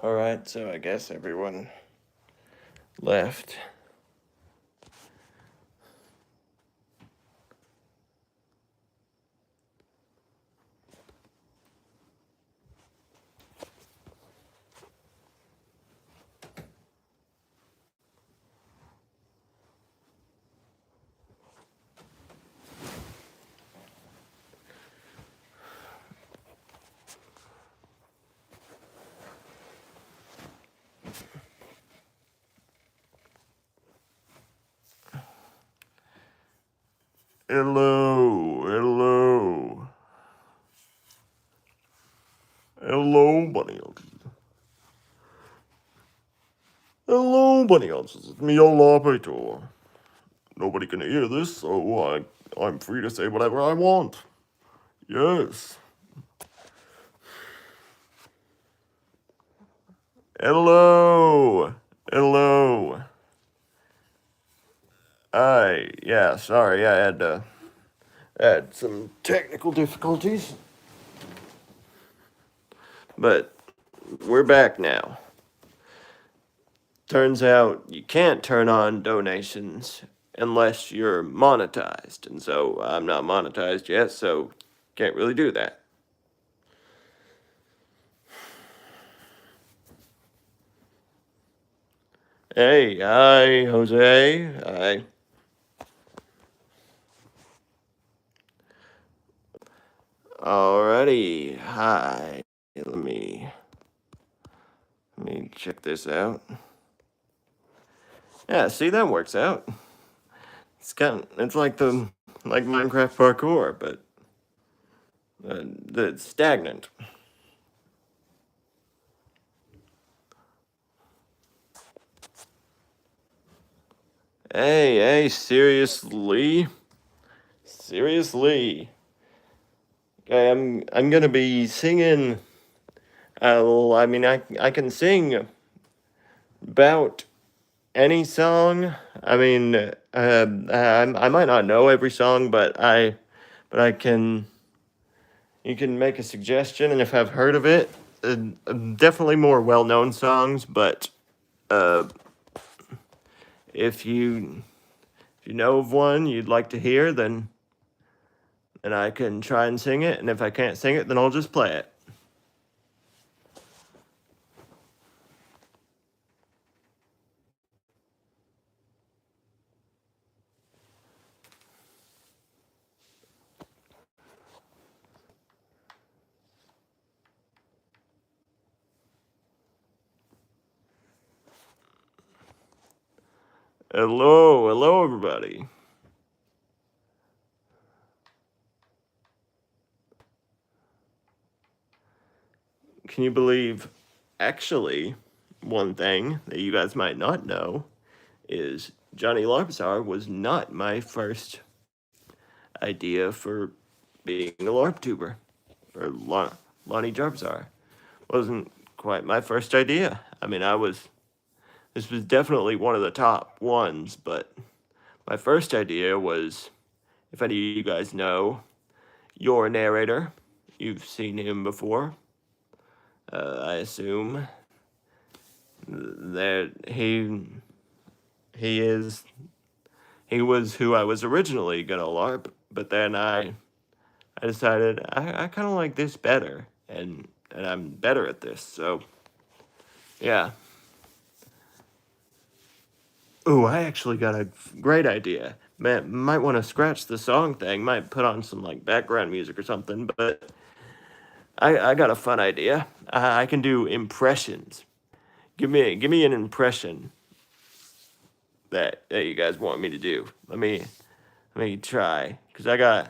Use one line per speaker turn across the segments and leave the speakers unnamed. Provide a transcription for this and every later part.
Alright, so I guess everyone left. Hello. Hello, bunny hunters. Hello, bunny hunters. It's me, your LaRpZer. Nobody can hear this, so I'm free to say whatever I want. Yes. Hello. Sorry, I had some technical difficulties, but we're back now. Turns out you can't turn on donations unless you're monetized, and so I'm not monetized yet, so can't really do that. Hey, hi, Jose. Hi. Alrighty, hi. Let me check this out. Yeah, see, that works out. It's like Minecraft parkour, but the stagnant. Hey, seriously? Seriously? Okay, I'm gonna be singing. I can sing about any song. I might not know every song, but I can. You can make a suggestion, and if I've heard of it, definitely more well-known songs. But uh, if you know of one you'd like to hear, then I can try and sing it. And if I can't sing it, then I'll just play it. Hello, everybody. Can you believe, actually, one thing that you guys might not know is Johnny LaRpZer was not my first idea for being a LARP tuber, or Lonny JaRpZer. Wasn't quite my first idea. This was definitely one of the top ones, but my first idea was, if any of you guys know, your narrator. You've seen him before. I assume that he was who I was originally gonna LARP, but then I decided I kind of like this better, and I'm better at this. So yeah. Ooh, I actually got a great idea. Man, might want to scratch the song thing. Might put on some like background music or something. But I got a fun idea. I can do impressions. Give me an impression that you guys want me to do. Let me try, because I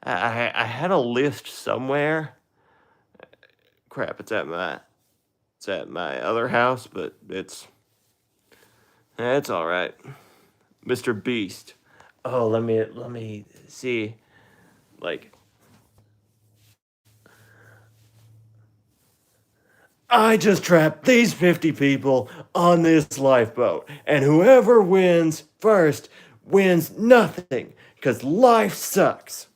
had a list somewhere. Crap, it's at my other house, but it's all right. Mr. Beast. Oh, let me see. Like, I just trapped these 50 people on this lifeboat, and whoever wins first wins nothing, because life sucks.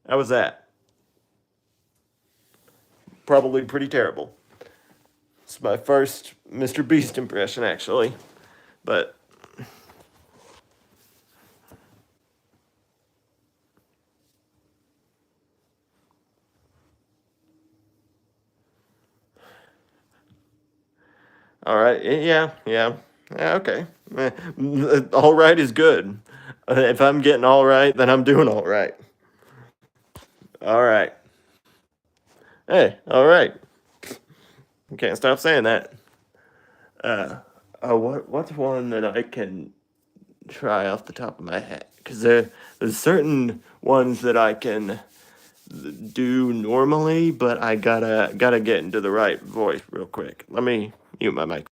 How was that? Probably pretty terrible. It's my first Mr. Beast impression, actually. But all right, yeah, okay. All right is good. If I'm getting all right, then I'm doing all right. All right. Hey, all right. Can't stop saying that. What's one that I can try off the top of my head? Because there's certain ones that I can do normally, but I gotta get into the right voice real quick. Let me mute my mic.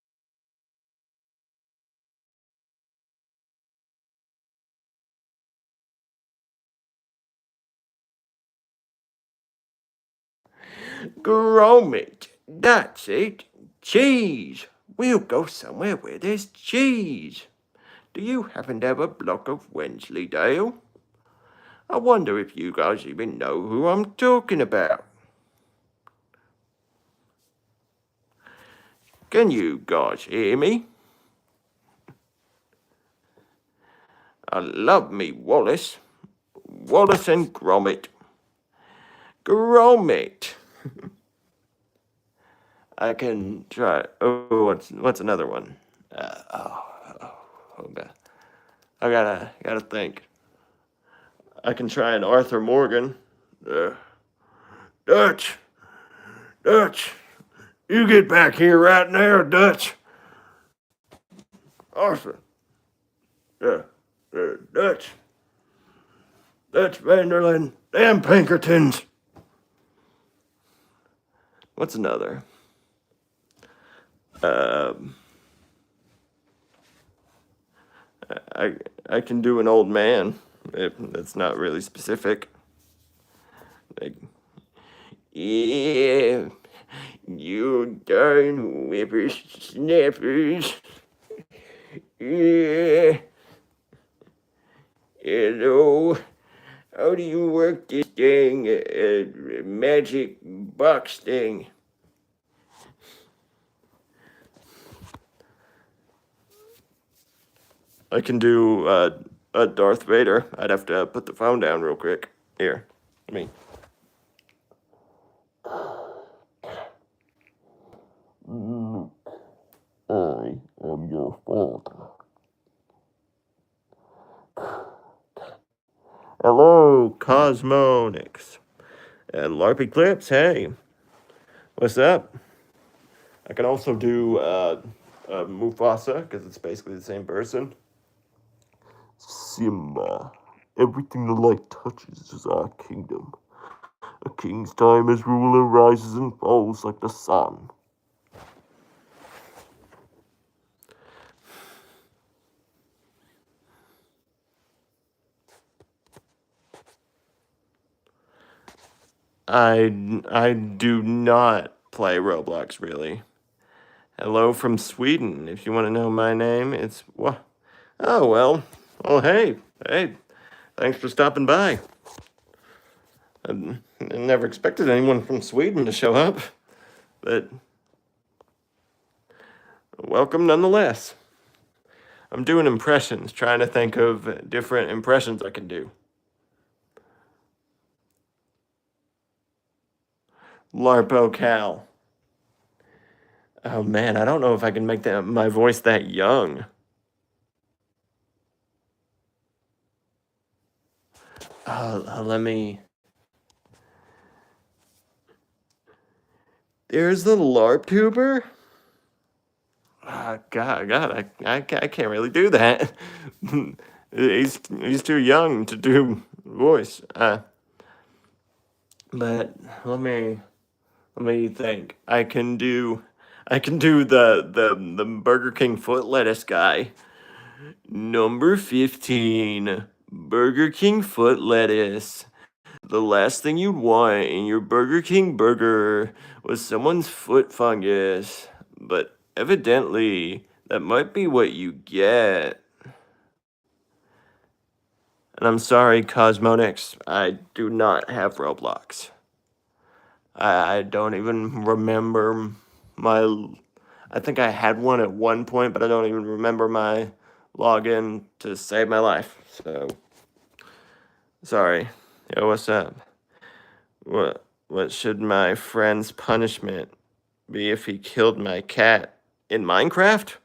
Gromit, that's it. Cheese. We'll go somewhere where there's cheese. Do you happen to have a block of Wensleydale? I wonder if you guys even know who I'm talking about. Can you guys hear me? I love me Wallace. Wallace and Gromit. Gromit. I can try. Oh, what's another one? Oh god. I gotta think. I can try an Arthur Morgan. Dutch, Dutch, you get back here right now, Dutch. Arthur. Dutch. Dutch Vanderlyn. Damn Pinkertons. What's another? I can do an old man. That's not really specific. Like, yeah, you darn whippersnappers. Yeah. Hello. How do you work this dang magic box thing? I can do a Darth Vader. I'd have to put the phone down real quick. Here, let me. I am your father. Hello, Cosmonix. And LARP Eclipse, hey. What's up? I can also do Mufasa, because it's basically the same person. Simba. Everything the light touches is our kingdom. A king's time as ruler rises and falls like the sun. I do not play Roblox, really. Hello from Sweden. If you want to know my name, it's what? Oh well. Oh hey. Thanks for stopping by. I never expected anyone from Sweden to show up, but welcome nonetheless. I'm doing impressions, trying to think of different impressions I can do. Larpo Cal. Oh man, I don't know if I can make my voice that young. Let me. There's the LARP tuber. God, I can't really do that. he's too young to do voice. But let me think. I can do the Burger King foot lettuce guy. Number 15, Burger King foot lettuce. The last thing you'd want in your Burger King burger was someone's foot fungus. But evidently, that might be what you get. And I'm sorry, Cosmonix, I do not have Roblox. I don't even remember my I think I had one at one point, but I don't even remember my login to save my life. So, sorry. Yo, what's up? What should my friend's punishment be if he killed my cat in Minecraft?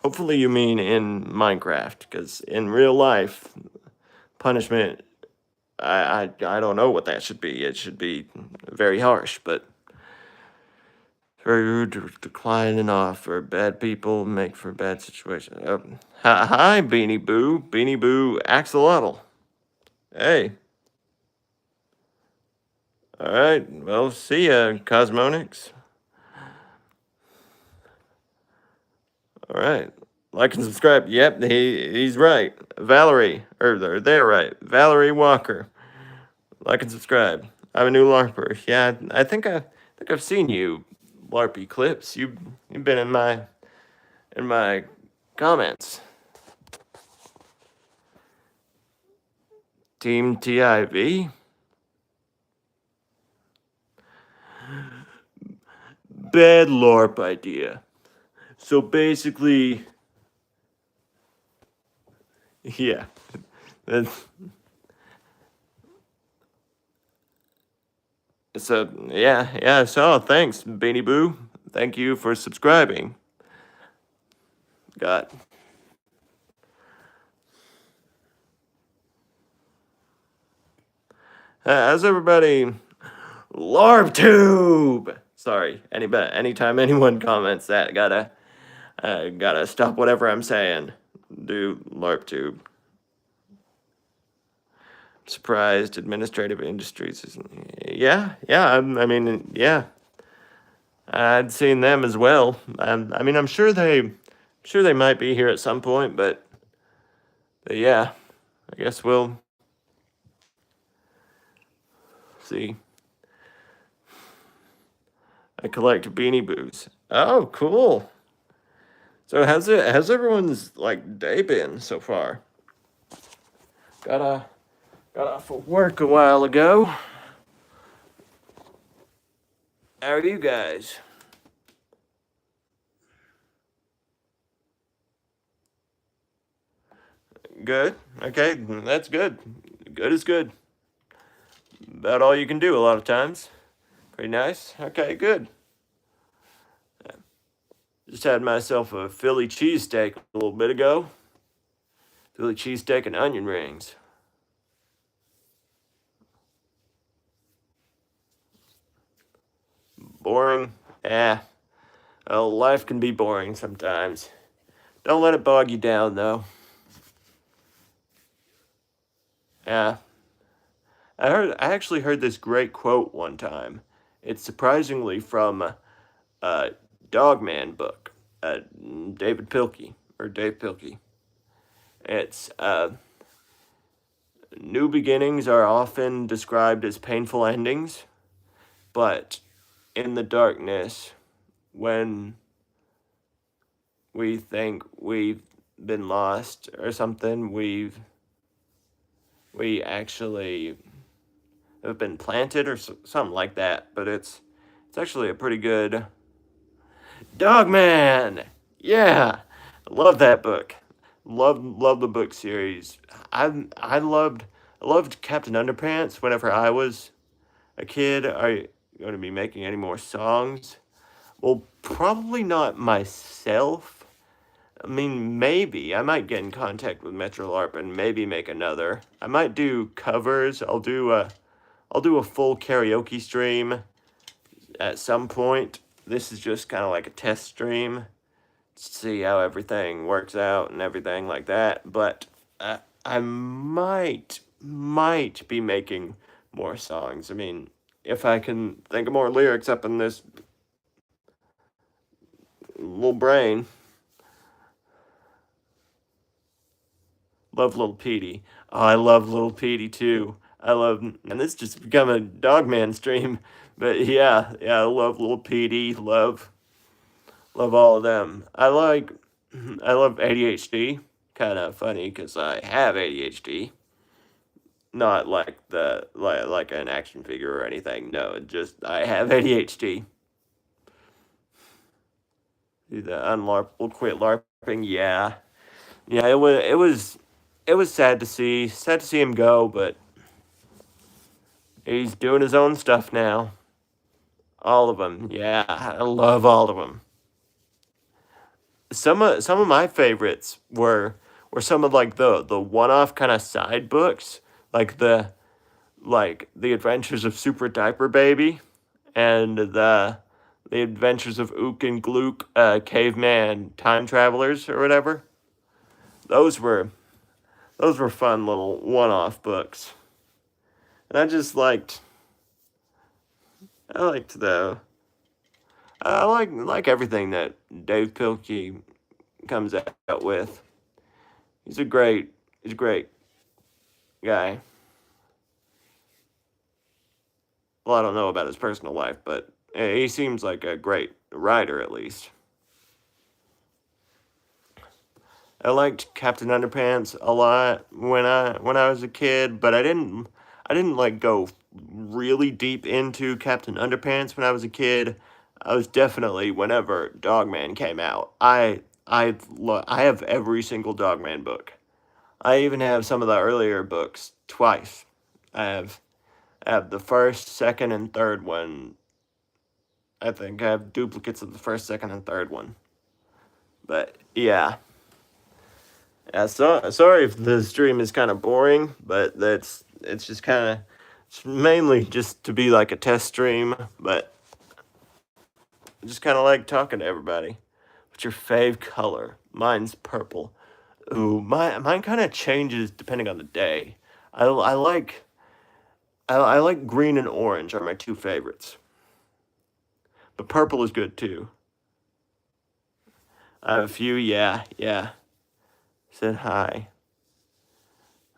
Hopefully you mean in Minecraft, because in real life, punishment, I don't know what that should be. It should be very harsh, but very rude to decline an offer. Bad people make for bad situations. Hi, Beanie Boo. Beanie Boo Axolotl. Hey. All right. Well, see ya, Cosmonics. All right. Like and subscribe. Yep, he's right. Valerie, or they're right. Valerie Walker. Like and subscribe. I'm a new LARPer. Yeah, I think I've seen you LARPy clips. You've been in my comments. Team TIV. Bad LARP idea. So basically, yeah. So yeah. So thanks, Beanie Boo. Thank you for subscribing. Got. How's everybody? LARPTube. Sorry. Anytime anyone comments that, gotta stop whatever I'm saying. Do LARPTube. Surprised administrative industries. Yeah. I mean, yeah. I'd seen them as well. I mean, I'm sure they might be here at some point, but yeah, I guess we'll see. I collect Beanie Boos. Oh, cool. So has everyone's like day been so far? Got off of work a while ago. How are you guys? Good. Okay, that's good. Good is good. About all you can do a lot of times. Pretty nice. Okay, good. Just had myself a Philly cheesesteak a little bit ago. Philly cheesesteak and onion rings. Boring? Well, life can be boring sometimes. Don't let it bog you down, though. Yeah. I actually heard this great quote one time. It's surprisingly from a Dogman book, David Pilkey, or Dave Pilkey. It's, new beginnings are often described as painful endings, but in the darkness, when we think we've been lost or something, we actually have been planted or something like that. But it's actually a pretty good Dogman. Yeah, love that book. Love the book series. I loved Captain Underpants whenever I was a kid. Are you going to be making any more songs? Well, probably not myself. I mean, maybe. I might get in contact with Metro LARP and maybe make another. I might do covers. I'll do a full karaoke stream at some point. This is just kind of like a test stream to see how everything works out and everything like that. But I might be making more songs. I mean, if I can think of more lyrics up in this little brain. Love Little Petey. Oh, I love Little Petey too. And this just become a Dogman stream, but yeah, I love Little Petey. Love all of them. I love ADHD kind of funny because I have ADHD. Not like like an action figure or anything. No, just I have ADHD. Do the unlarp, will quit LARPing. Yeah, yeah. It was sad to see him go, but he's doing his own stuff now. All of them. Yeah, I love all of them. Some of my favorites were some of like the one-off kind of side books, like the Adventures of Super Diaper Baby and the Adventures of Ook and Glook, caveman time travelers or whatever. Those were those were fun little one-off books. And I liked the I like everything that Dave Pilkey comes out with. He's a great guy. Well, I don't know about his personal life, but he seems like a great writer at least. I liked Captain Underpants a lot when I was a kid, but I didn't like go really deep into Captain Underpants when I was a kid. I was definitely whenever Dogman came out. I have every single Dogman book. I even have some of the earlier books twice. I have I have the first, second, and third one. I think I have duplicates of the first, second, and third one. But yeah. Yeah, so sorry if the stream is kind of boring, but it's just kind of it's mainly just to be like a test stream, but I just kind of like talking to everybody. What's your fave color? Mine's purple. Ooh, mine kind of changes depending on the day. I like I like green and orange are my two favorites, but purple is good too. I have a few, yeah, yeah. Said hi.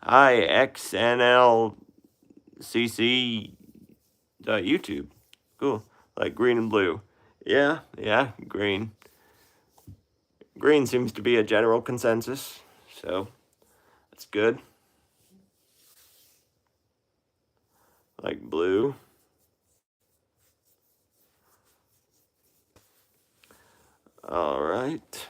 Hi, XNLCC YouTube. Cool. Like green and blue. Yeah, yeah, green. Green seems to be a general consensus, so that's good. Like blue. All right.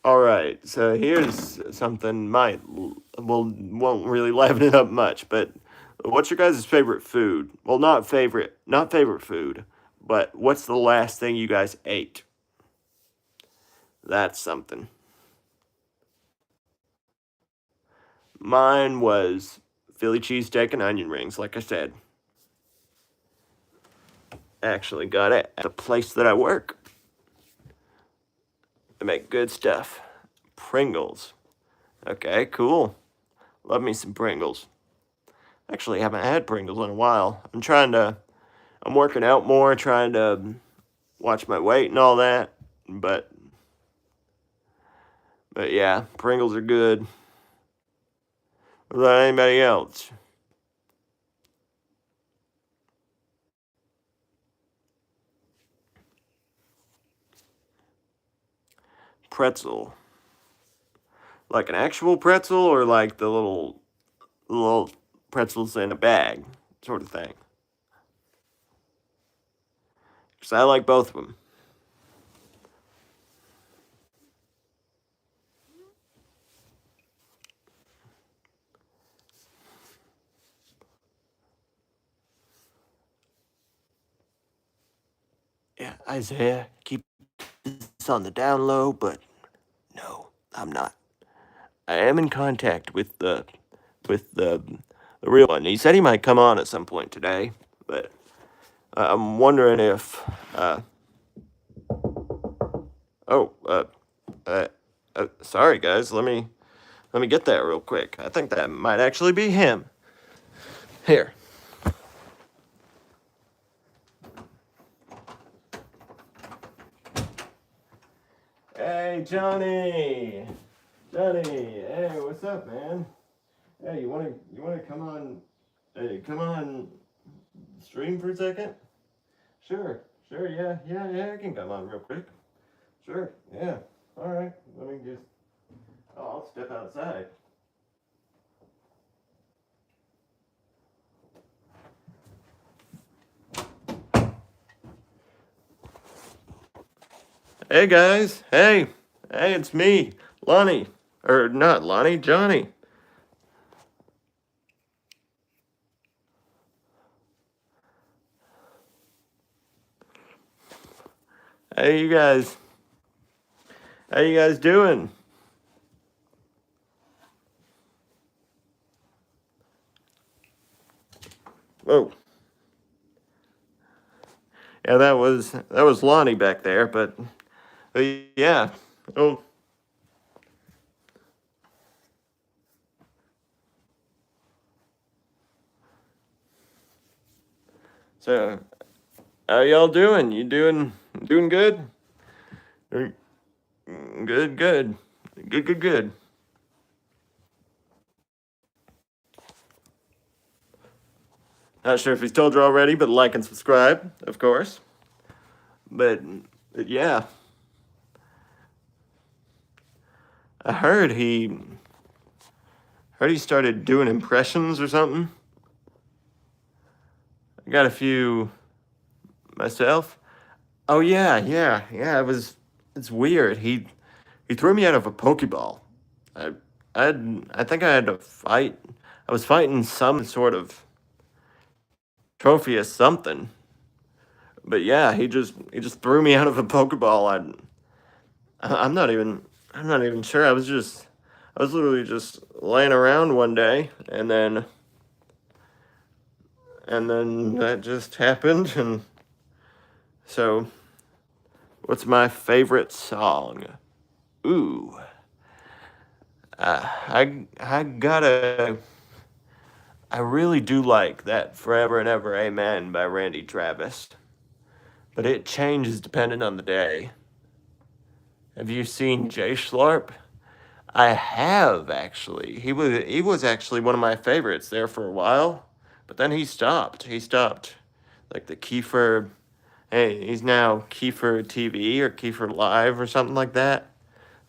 All right. So here's something won't really liven it up much, but what's your guys' favorite food? Well, not favorite food, but what's the last thing you guys ate? That's something. Mine was Philly cheesesteak and onion rings, like I said. Actually got it at the place that I work. They make good stuff. Pringles. Okay, cool. Love me some Pringles. Actually, haven't had Pringles in a while. I'm working out more, trying to watch my weight and all that. But yeah, Pringles are good. What about anybody else? Pretzel. Like an actual pretzel or like the little pretzels in a bag sort of thing? Because I like both of them. Yeah, Isaiah, keep this on the down low, but no, I'm not. I am in contact with the real one. He said he might come on at some point today, but I'm wondering if oh sorry guys, let me get that real quick. I think that might actually be him. Here. Hey Johnny. Johnny, hey, what's up, man? Hey, you wanna come on? Hey, come on, stream for a second? Sure, Sure, yeah, I can come on real quick. Sure, yeah. All right, let me just. Oh, I'll step outside. Hey guys, hey, it's me, Lonnie, or not Lonnie, Johnny. Hey you guys, how you guys doing? Whoa, yeah, that was Lonnie back there, but yeah. Oh, so how y'all doing? You doing good? Er, Good, good, good. Not sure if he's told you already, but like and subscribe, of course. But, but yeah, I heard he started doing impressions or something. I got a few myself. Oh yeah. It's weird. He threw me out of a Pokeball. I I think I had to fight. I was fighting some sort of trophy or something. But yeah, he just threw me out of a Pokeball. I'm not even sure. I was literally just laying around one day, and then that just happened. And so, what's my favorite song? Ooh, I gotta. I really do like that "Forever and Ever Amen" by Randy Travis, but it changes depending on the day. Have you seen Jay Schlarp? I have actually. He was actually one of my favorites there for a while, but then he stopped. He stopped. Like the Kiefer, hey, he's now Kiefer TV or Kiefer Live or something like that.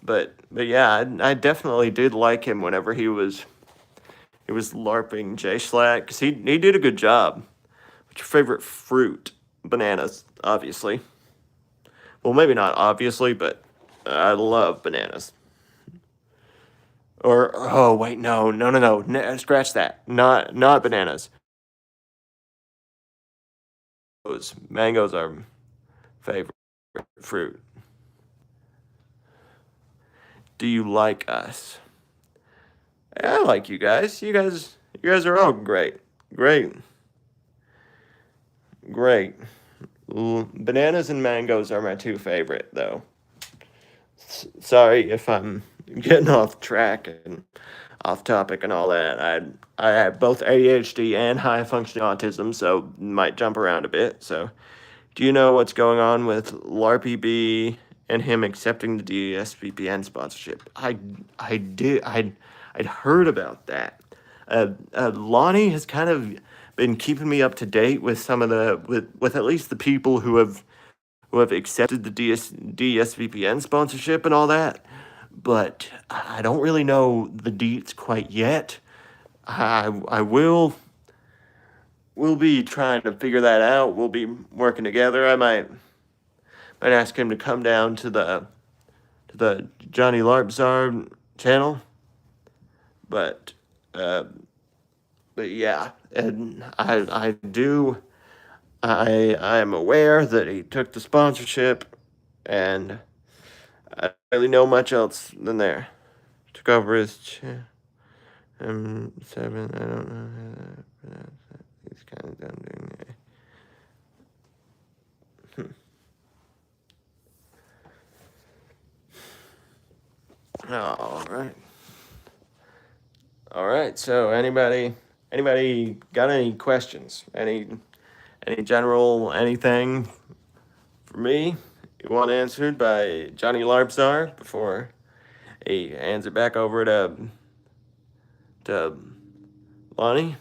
But yeah, I definitely did like him whenever he was LARPing J Slack because he did a good job. What's your favorite fruit? Bananas, obviously. Well, maybe not obviously, but I love bananas. Or oh wait, no, scratch that. Not bananas. Mangoes are favorite fruit. Do you like us? I like you guys. You guys are all great. Great. Great. Bananas and mangoes are my two favorite though. Sorry if I'm getting off track and off topic and all that. I have both ADHD and high functioning autism, so might jump around a bit. So, do you know what's going on with LARPB and him accepting the DSVPN sponsorship? I did. I'd heard about that. Lonnie has kind of been keeping me up to date with some of with at least the people who have accepted the DSVPN sponsorship and all that, but I don't really know the deets quite yet. I will be trying to figure that out. We'll be working together. I might ask him to come down to the Johnny JaRpZer channel, but uh, but yeah, and I am aware that he took the sponsorship, and I don't really know much else than there. Took over his M7. I don't know how to pronounce that. He's kind of done doing it. All right. All right. So anybody got any questions? Any general anything for me you want answered by Johnny JaRpZer before he hands it back over to Lonnie?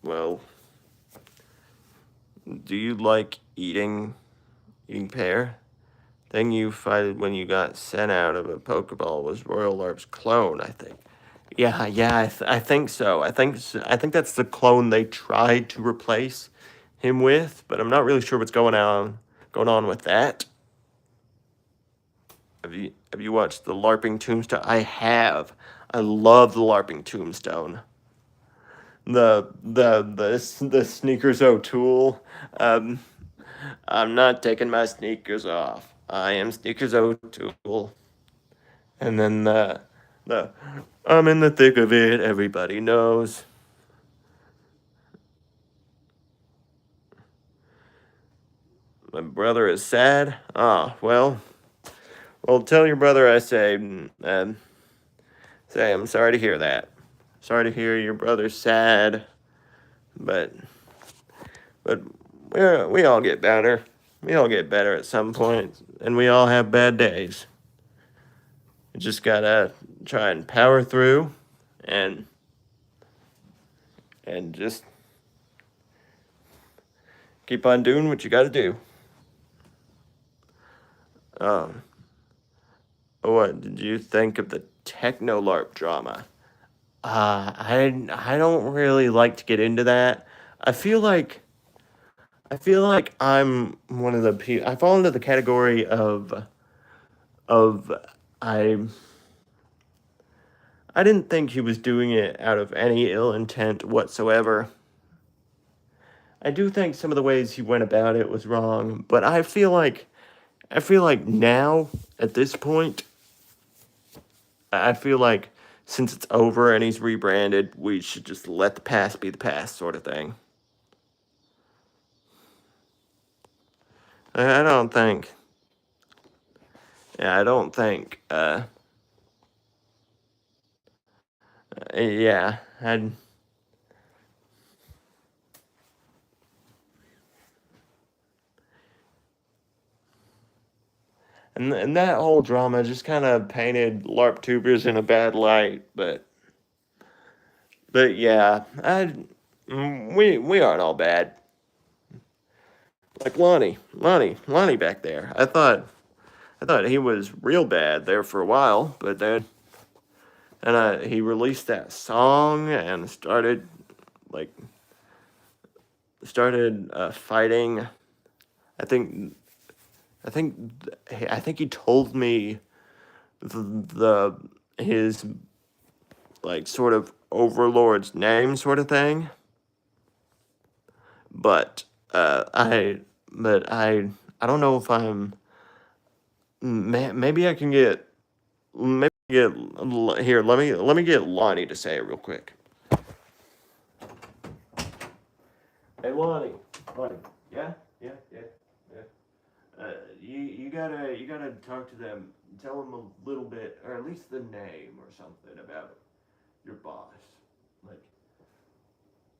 well, do you like eating pear? Thing you fighted when you got sent out of a Pokeball was Royal LARP's clone, I think. Yeah, I think so. I think that's the clone they tried to replace him with, but I'm not really sure what's going on with that. Have you watched the LARPing Tombstone? I have. I love the LARPing Tombstone. The Sneakers O'Toole. Um, I'm not taking my sneakers off. I am Sneakers O'Toole. And then the I'm in the thick of it. Everybody knows. My brother is sad. Ah, well, tell your brother I say, say I'm sorry to hear that. Sorry to hear your brother's sad, but but we all get better. We all get better at some point, and we all have bad days. You just gotta try and power through, and just keep on doing what you gotta do. Um, what did you think of the Techno LARP drama? I don't really like to get into that. I feel like I'm one of the people. I fall into the category of I I didn't think he was doing it out of any ill intent whatsoever. I do think some of the ways he went about it was wrong, but I feel like now at this point, I feel like since it's over and he's rebranded, we should just let the past be the past, sort of thing. I don't think. Yeah, I don't think. Yeah, and that whole drama just kind of painted LARP tubers in a bad light. But yeah, we aren't all bad. Like Lonny back there. I thought he was real bad there for a while, but then he released that song and like started fighting. I think I think he told me the his like sort of overlord's name, sort of thing. But I don't know if I'm. Maybe I can get. Maybe get here. Let me get Lonnie to say it real quick. Hey Lonnie, yeah, yeah, yeah, yeah. You gotta talk to them. Tell them a little bit, or at least the name or something about your boss. Like,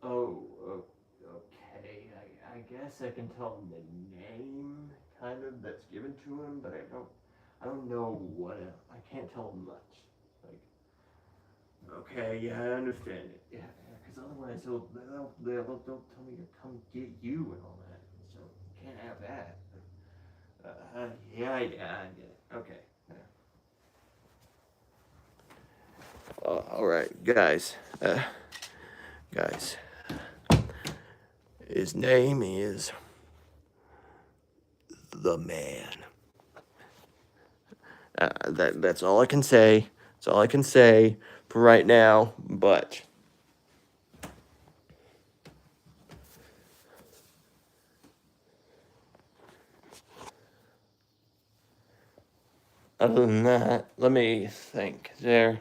oh, okay. I guess I can tell him the name, kind of, that's given to him, but I don't know what. I can't tell him much. Like, okay, yeah, I understand it. Yeah, because otherwise they'll tell me to come get you and all that. So can't have that. Yeah, I get it. Okay. Yeah. All right, guys. Guys, his name is the Man. That's all I can say. That's all I can say for right now. But other than that, let me think. Is there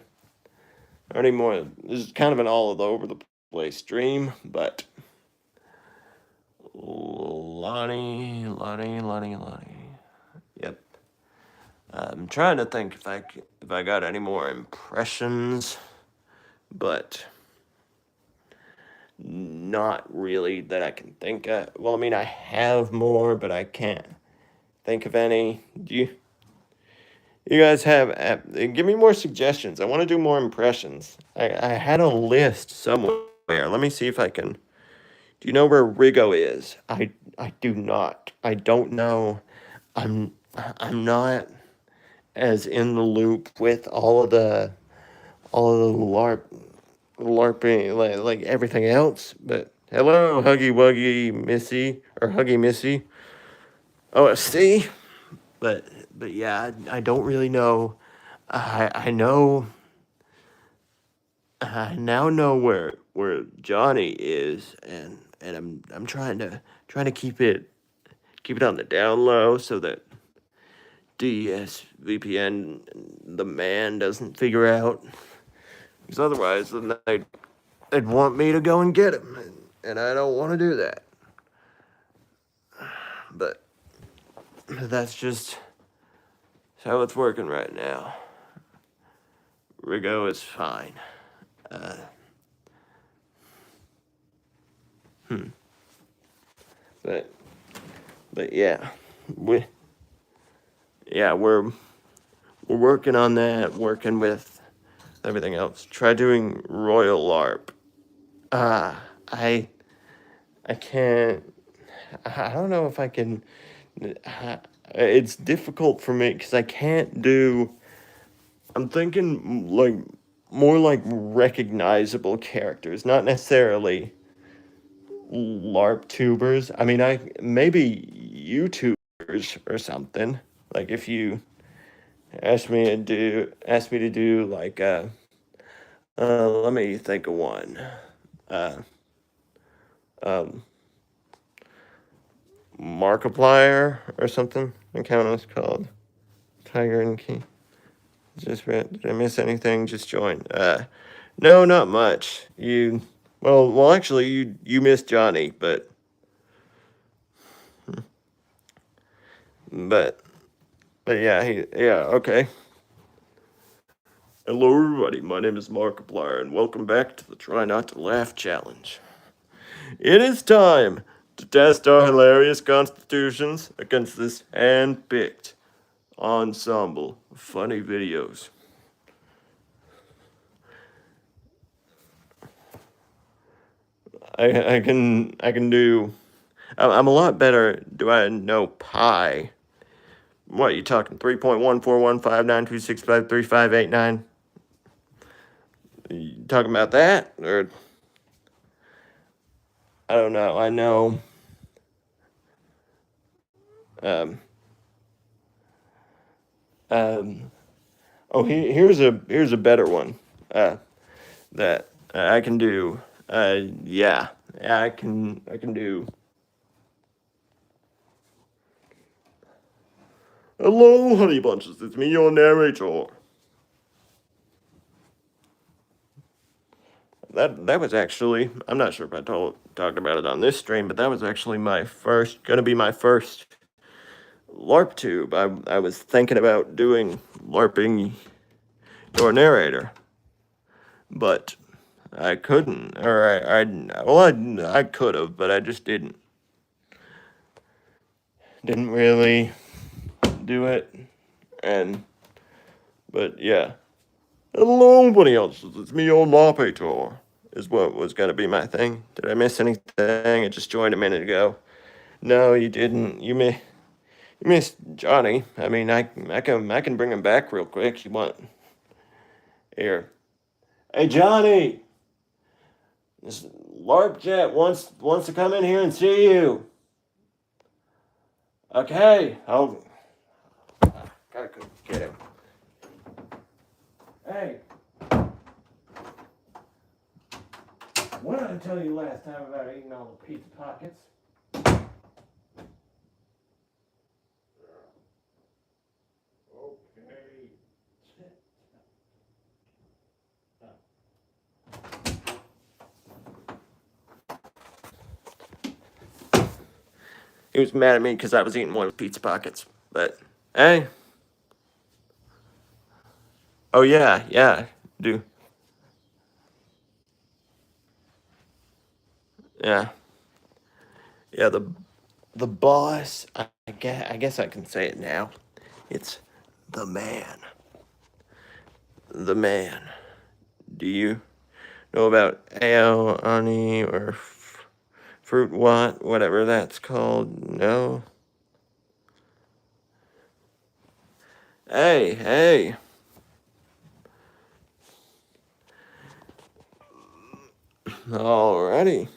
any more? This is kind of an all over the place stream, but Lonnie. Yep. I'm trying to think if I got any more impressions, but not really that I can think of. Well, I mean, I have more, but I can't think of any. Do you guys have? Give me more suggestions. I want to do more impressions. I had a list somewhere. Let me see if I can Do you know where Rigo is? I do not. I don't know. I'm I'm not as in the loop with all of the LARPing, like everything else. But hello, Huggy Wuggy Missy, or Huggy Missy, OSC. But but yeah, I don't really know. I know. I now know where Johnny is, and I'm trying to keep it on the down low so that DSVPN the man doesn't figure out. Because otherwise, then they'd want me to go and get him, and I don't want to do that. But that's just how it's working right now. Rigo is fine. Uh, but but yeah, we yeah we're working on that. Working with everything else. Try doing Royal LARP. Ah, I can't. I don't know if I can. It's difficult for me because I can't do. I'm thinking like more like recognizable characters, not necessarily LARP tubers. I mean, I maybe YouTubers or something. Like if you ask me to do like let me think of one. Uh, um, Markiplier or something. I count it's called Tiger and Key. Just read. Did I miss anything? Just join. No, not much. Actually, you missed Johnny, but but yeah, okay. Hello, everybody. My name is Markiplier, and welcome back to the Try Not to Laugh challenge. It is time to test our hilarious constitutions against this hand-picked ensemble of funny videos. I can do. I'm a lot better. Do I know pi? What you talking? 3.141592653589. You talking about that, or I don't know. I know. Um. Um. Oh, here's a better one. That I can do. Yeah. I can do. Hello, honey bunches. It's me, your narrator. That was actually, I'm not sure if I talked about it on this stream, but that was actually gonna be my first LARP tube. I was thinking about doing LARPing your narrator, but I couldn't, or I could have, but I just didn't really do it, and but yeah. Hello, buddy else. It's me, your narrator. Is what was gonna be my thing. Did I miss anything? I just joined a minute ago. No, you didn't. You missed Johnny. I mean, I can bring him back real quick. You want here? Hey, Johnny. This LARP Jet wants to come in here and see you. Okay, I'll gotta go get him. Hey, what did I tell you last time about eating all the pizza pockets? Okay. He was mad at me because I was eating one of the pizza pockets. But hey, oh yeah, do yeah, yeah. The boss. I guess I can say it now. It's the man. The man. Do you know about Ao Ani or Fruit what? Whatever that's called. No. Hey, hey. Alrighty.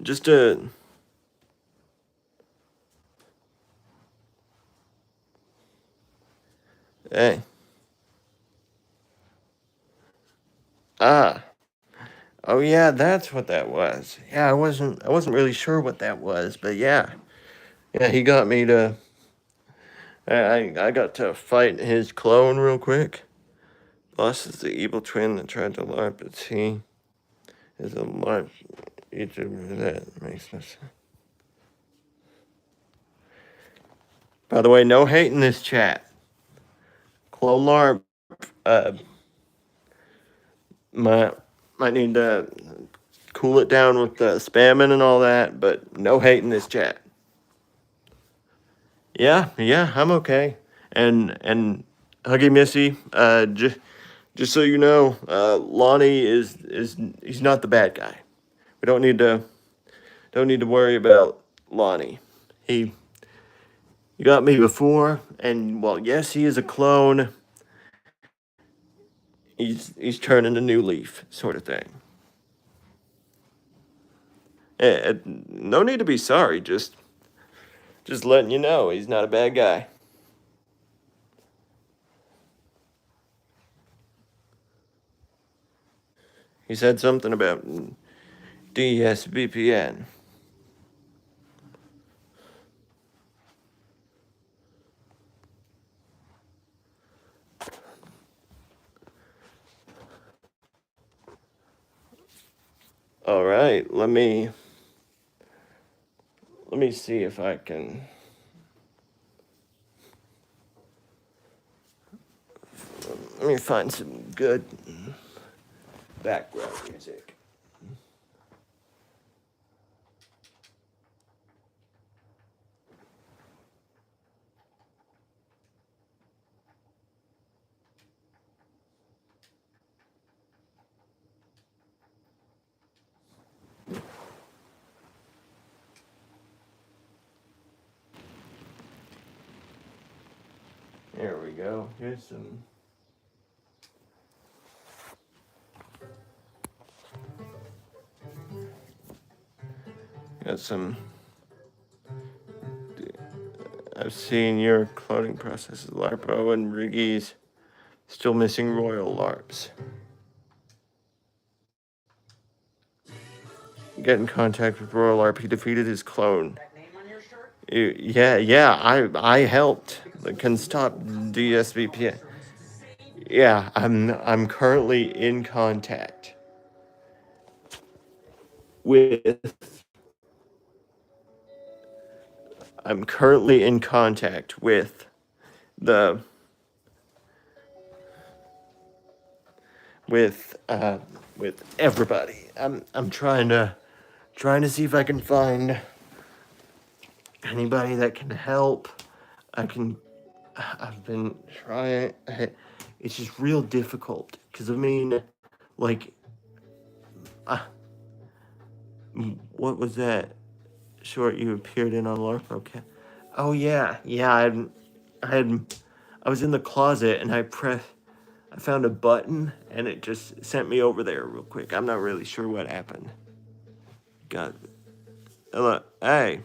Just a. Hey. Ah. Oh yeah, that's what that was. Yeah, I wasn't really sure what that was, but yeah. Yeah, he got me to I got to fight his clone real quick. Boss is the evil twin that tried to LARP, but he is a LARP YouTuber that makes no sense. By the way, no hate in this chat. Clone LARP, uh, might need to cool it down with the spamming and all that, but no hate in this chat. Yeah, I'm okay. And Huggy Missy, just so you know, Lonnie is he's not the bad guy. We don't need to worry about Lonnie. He got me before, and while yes, he is a clone, he's turning a new leaf, sort of thing. No need to be sorry. Just letting you know, he's not a bad guy. He said something about DSVPN. All right, let me see if I can. Let me find some good background music. There we go. Here's some. Got some. I've seen your cloning processes, LARPO and Riggy's. Still missing Royal LARPs. Get in contact with Royal LARP. He defeated his clone. Yeah, I helped. Can stop DSVPN. Yeah, I'm currently in contact with. I'm currently in contact with the with everybody. I'm trying to see if I can find anybody that can help. I've been trying. It's just real difficult because I mean, like, what was that short you appeared in on LARP? Okay. Oh yeah. I was in the closet and I found a button and it just sent me over there real quick. I'm not really sure what happened. God. Hello. Hey.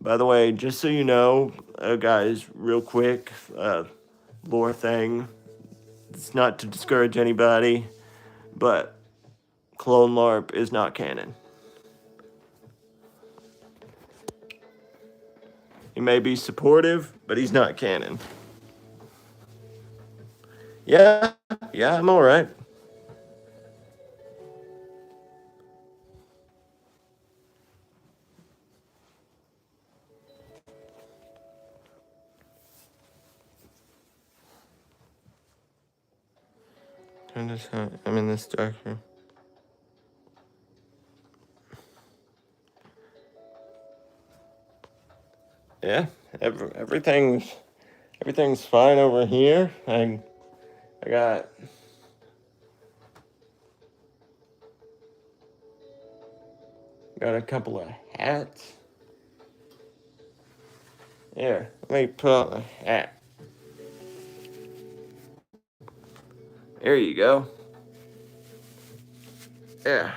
By the way, just so you know, guys, real quick, lore thing. It's not to discourage anybody, but Clone LARP is not canon. He may be supportive, but he's not canon. Yeah, I'm all right. I'm in this dark room. Yeah, everything's fine over here. I got a couple of hats. Here, let me put on a hat. There you go. Yeah.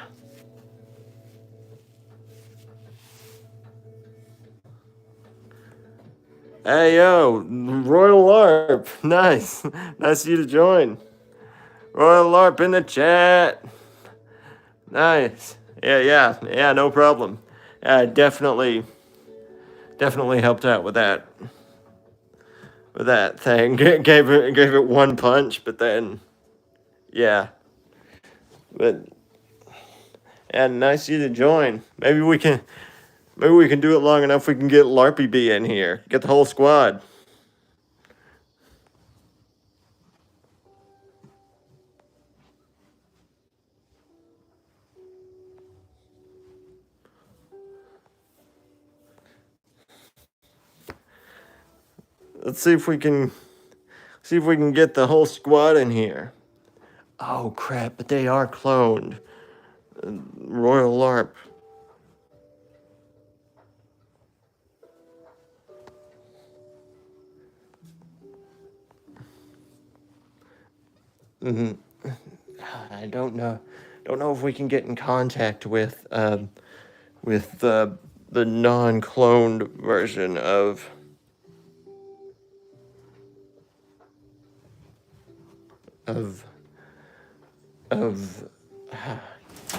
Hey, yo, Royal LARP. Nice. Nice of you to join. Royal LARP in the chat. Nice. Yeah, no problem. Definitely helped out with that. With that thing. Gave it one punch, but then, yeah. But, and nice of you to join. Maybe we can do it long enough we can get LARPy B in here. Get the whole squad. Let's see if we can get the whole squad in here. Oh crap, but they are cloned. Royal LARP. I don't know if we can get in contact with the non-cloned version of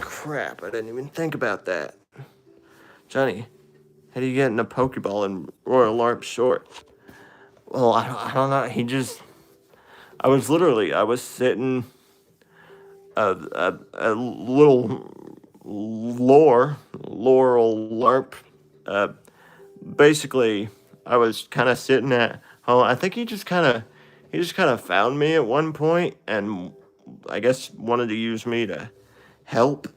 crap. I didn't even think about that. Johnny, how do you get in a Pokeball in Royal LARP short? Well, I don't know. I was sitting a little Laurel LARP. Basically, I was kind of sitting at home. I think he just kind of found me at one point, and I guess wanted to use me to help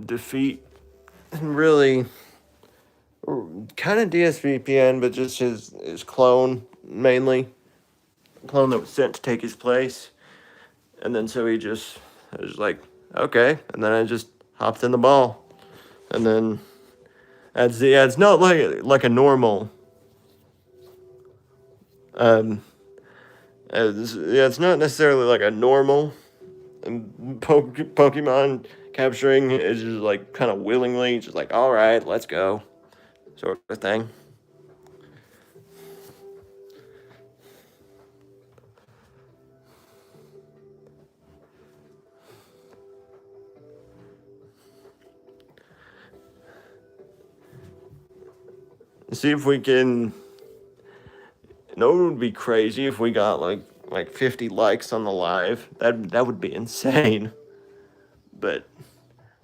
defeat, really, kind of DSVPN, but just his clone mainly. Clone that was sent to take his place. And then so I was like, okay. And then I just hopped in the ball. And then it's not like a normal it's not necessarily like a normal Pokemon capturing. It's just like kind of willingly, just like, all right, let's go, sort of thing. See if we can. It would be crazy if we got like 50 likes on the live. That would be insane. But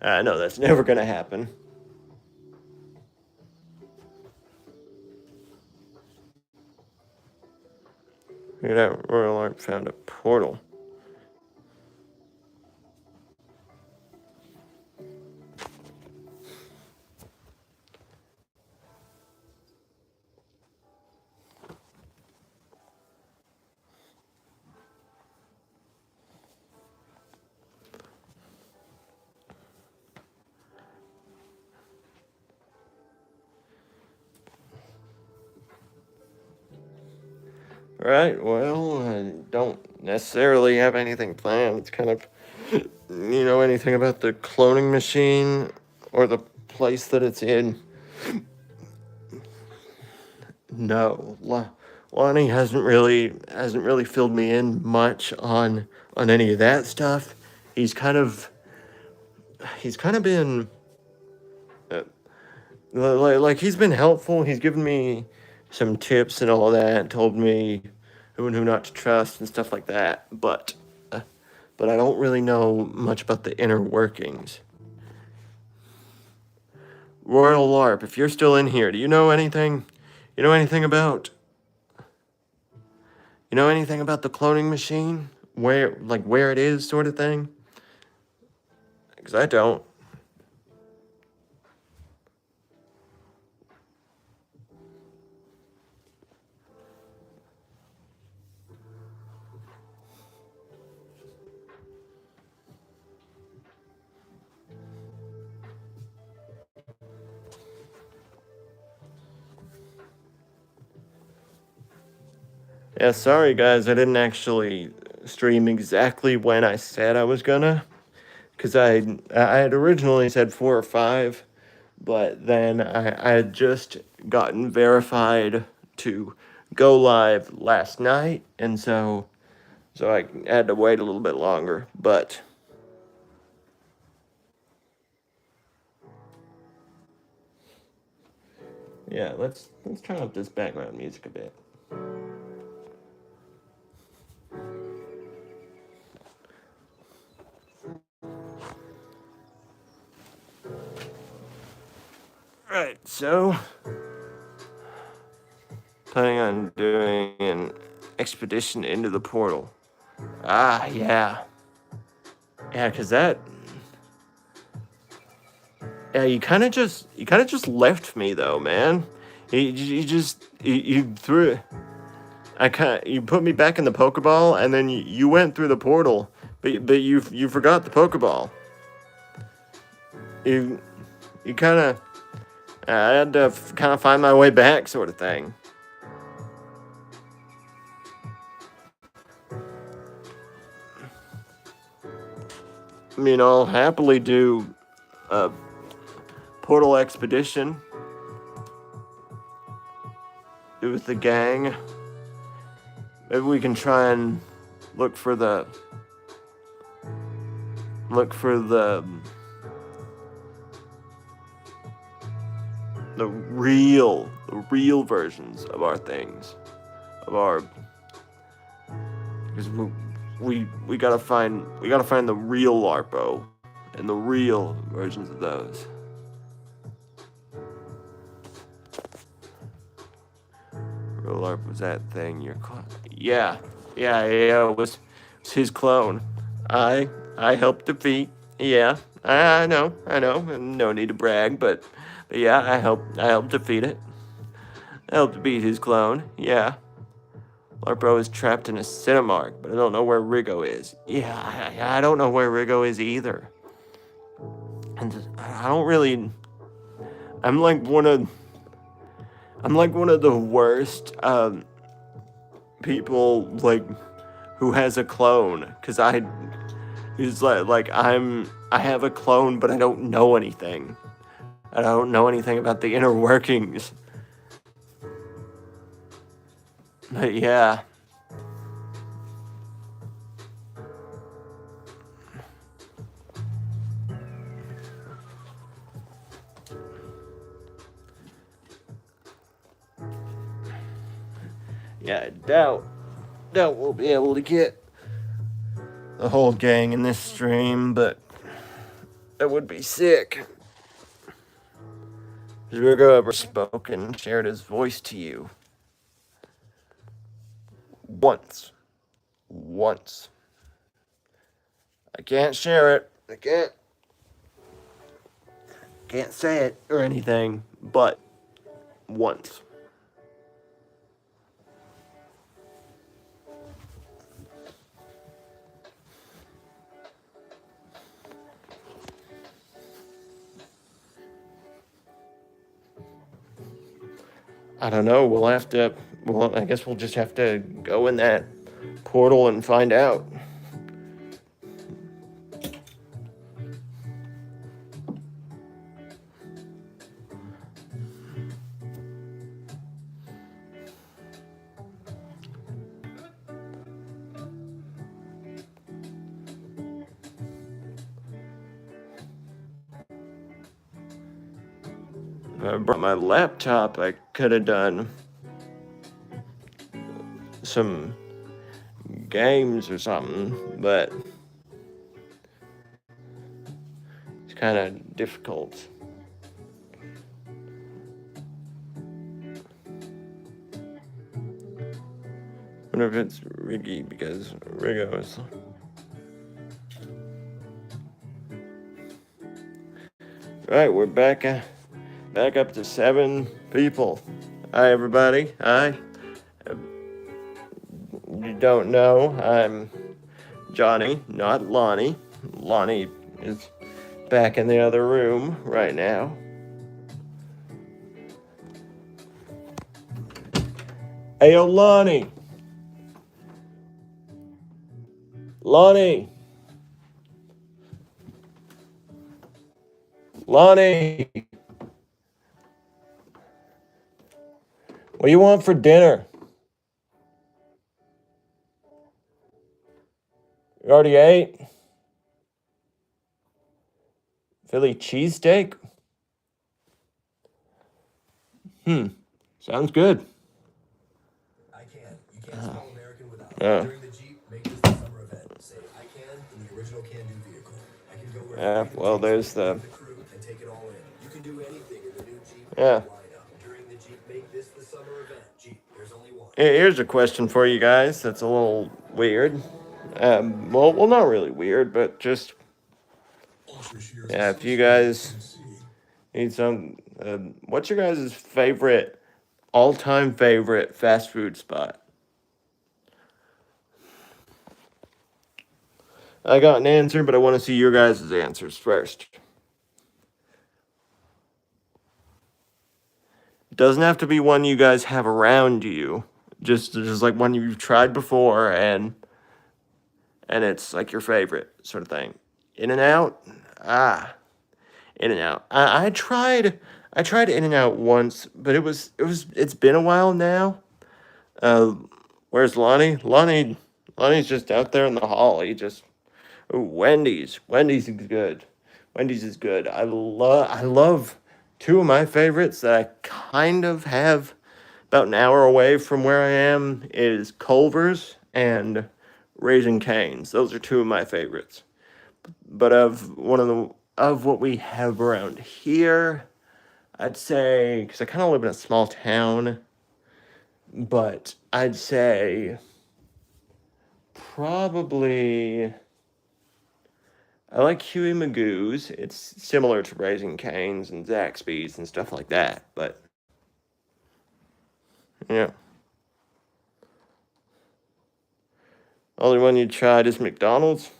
I know that's never gonna happen. Look at that, Royal LARP found a portal. Right, well, I don't necessarily have anything planned. It's kind of, anything about the cloning machine or the place that it's in. No, Lonnie hasn't really filled me in much on any of that stuff. He's kind of been like he's been helpful. He's given me some tips and all that, told me who and who not to trust and stuff like that. But I don't really know much about the inner workings. Royal LARP, if you're still in here, do you know anything? You know anything about the cloning machine? where it is, sort of thing? Because I don't. Yeah, sorry guys, I didn't actually stream exactly when I said I was gonna, because I had originally said 4 or 5, but then I had just gotten verified to go live last night, and so I had to wait a little bit longer. But yeah, let's turn up this background music a bit. Right, so planning on doing an expedition into the portal. Ah, yeah. Yeah, cause yeah, you kind of just left me though, man. You threw it. You put me back in the Pokeball, and then you went through the portal, but you forgot the Pokeball. You you kind of I had to kind of find my way back, sort of thing. I mean, I'll happily do a portal expedition with the gang. Maybe we can try and look for the look for the real versions of our things, of our, because we gotta find the real LARPO and the real versions of those. Real LARP was that thing your clone? Yeah, it was his clone. I helped defeat. Yeah, I know. No need to brag, but yeah, I helped defeat it. I helped beat his clone. Yeah. LARPO is trapped in a Cinemark, but I don't know where Rigo is. Yeah, I don't know where Rigo is either. And I don't really. I'm like one of the worst people like who has a clone, because he's I have a clone, but I don't know anything. I don't know anything about the inner workings. But yeah. Yeah, I doubt we'll be able to get the whole gang in this stream, but that would be sick. Has Rigo ever spoken and shared his voice to you? Once. I can't share it. I can't say it or anything, but once. I don't know. I guess we'll just have to go in that portal and find out. If I brought my laptop, I could have done some games or something, but it's kind of difficult. wonder if it's Riggy because Rigo is. All right, we're back up to 7 people. Hi, everybody. Hi. You don't know, I'm Johnny, not Lonnie. Lonnie is back in the other room right now. Hey, yo, Lonnie. Lonnie. Lonnie. What do you want for dinner? You already ate? Philly cheesesteak? Sounds good.
I can. You can't spell American without it. During the Jeep, make this the summer event. Say I can in the original can-do vehicle. I can go wherever
Well, there's the
crew and take it all in. You can do anything in the new Jeep
yeah.
lineup. During the Jeep, make this the summer event. Jeep, there's only one.
Here's a question for you guys that's a little weird. Well, not really weird, but just if you guys need some, what's your guys' favorite, all-time favorite fast food spot? I got an answer, but I want to see your guys' answers first. It doesn't have to be one you guys have around you. Just like one you've tried before and it's like your favorite sort of thing. In-N-Out? In-N-Out. I tried In-N-Out once, but it's been a while now. Where's Lonnie? Lonnie's just out there in the hall. Wendy's. Wendy's is good. Wendy's is good. I love 2 of my favorites that I kind of have about an hour away from where I am is Culver's and Raising Cane's. Those are 2 of my favorites. But of what we have around here, I'd say, because I kind of live in a small town, but I'd say probably I like Huey Magoo's. It's similar to Raising Cane's and Zaxby's and stuff like that, but yeah. Only one you tried is McDonald's.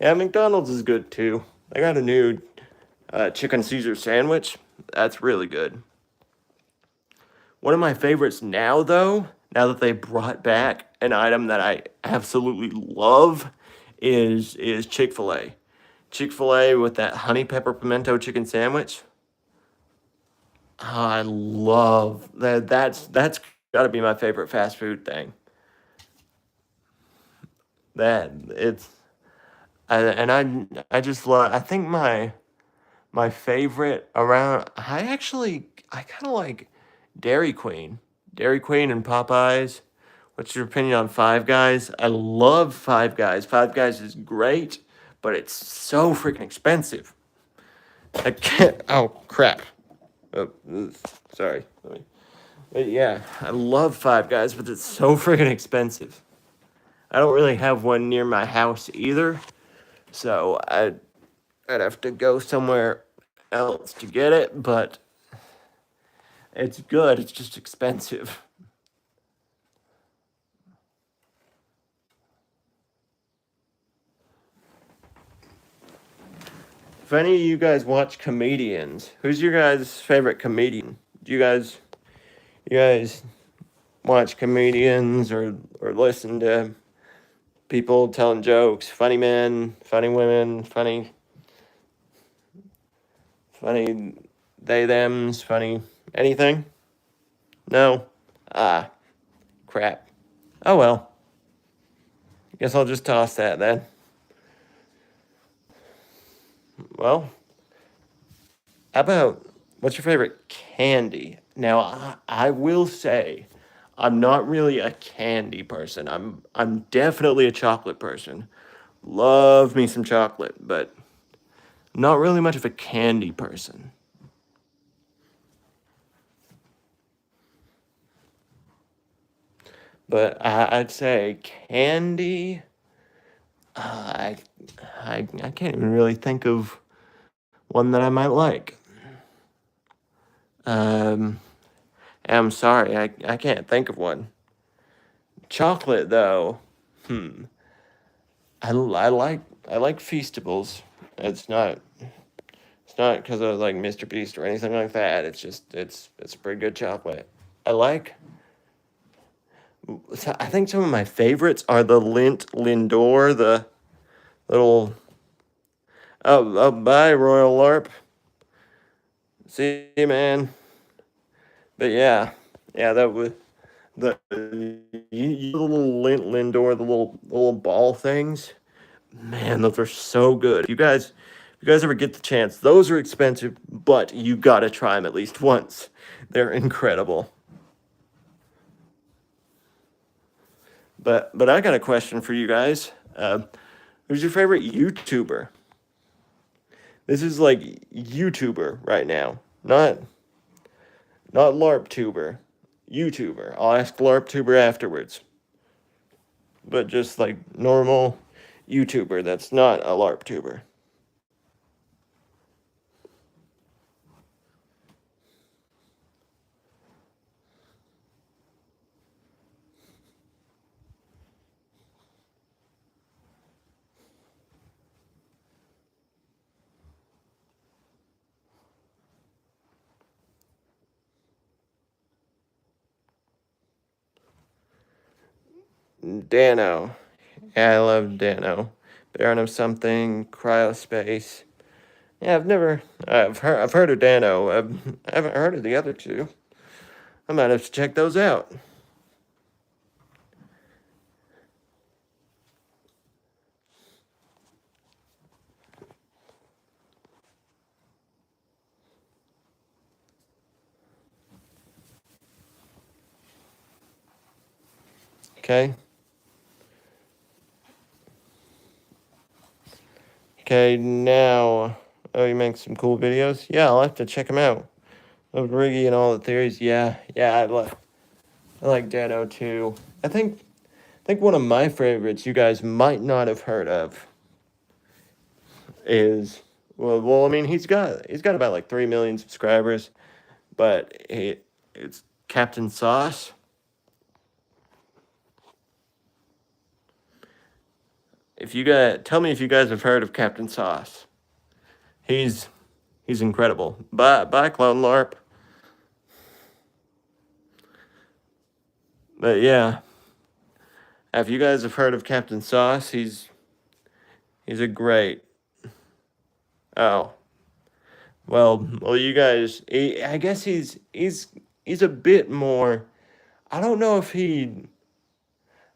Yeah, McDonald's is good too. They got a new chicken Caesar sandwich. That's really good. One of my favorites now, though, now that they brought back an item that I absolutely love, is Chick-fil-A. Chick-fil-A with that honey pepper pimento chicken sandwich. I love that. That's got to be my favorite fast food thing. I just love. I think my favorite around. I kind of like Dairy Queen. Dairy Queen and Popeyes. What's your opinion on Five Guys? I love Five Guys. Five Guys is great, but it's so freaking expensive. I can't. Oh crap. Oh, sorry. But yeah, I love Five Guys, but it's so freaking expensive. I don't really have one near my house either, so I'd have to go somewhere else to get it, but it's good. It's just expensive. If any of you guys watch comedians, who's your guys' favorite comedian? Do you guys watch comedians or listen to people telling jokes? Funny men, funny women, funny they thems, funny anything? No? Ah, crap. Oh well. Guess I'll just toss that then. Well, how about what's your favorite candy? Now, I will say, I'm not really a candy person. I'm definitely a chocolate person. Love me some chocolate, but not really much of a candy person. But I'd say candy. I I can't even really think of one that I might like. Um, I'm sorry, I can't think of one. Chocolate though, hmm. I like Feastables. It's not it's not because of like Mr. Beast or anything like that. It's just it's a pretty good chocolate. I like. I think some of my favorites are the Lindt Lindor, the little. Oh, bye, Royal LARP. See you, man. But yeah, that was the little Lindor, the little ball things. Man, those are so good. If you guys ever get the chance, those are expensive, but you gotta try them at least once. They're incredible. But I got a question for you guys. Who's your favorite YouTuber? This is like YouTuber right now, not LARPtuber, YouTuber. I'll ask LARPtuber afterwards, but just like normal YouTuber that's not a LARPtuber. Dano. Yeah, I love Dano. Baron of something, Cryospace. Yeah, I've heard of Dano. I haven't heard of the other two. I might have to check those out. Okay. Okay, now. Oh, you make some cool videos? Yeah, I'll have to check them out. Of Riggy and all the theories. Yeah, I like Dano too. I think one of my favorites you guys might not have heard of is I mean he's got about like 3 million subscribers, but it's Captain Sauce. If you guys tell me if you guys have heard of Captain Sauce, he's he's incredible. Bye Clone LARP. But yeah, if you guys have heard of Captain Sauce, he's a great. Oh well, you guys. I guess he's a bit more. I don't know if he.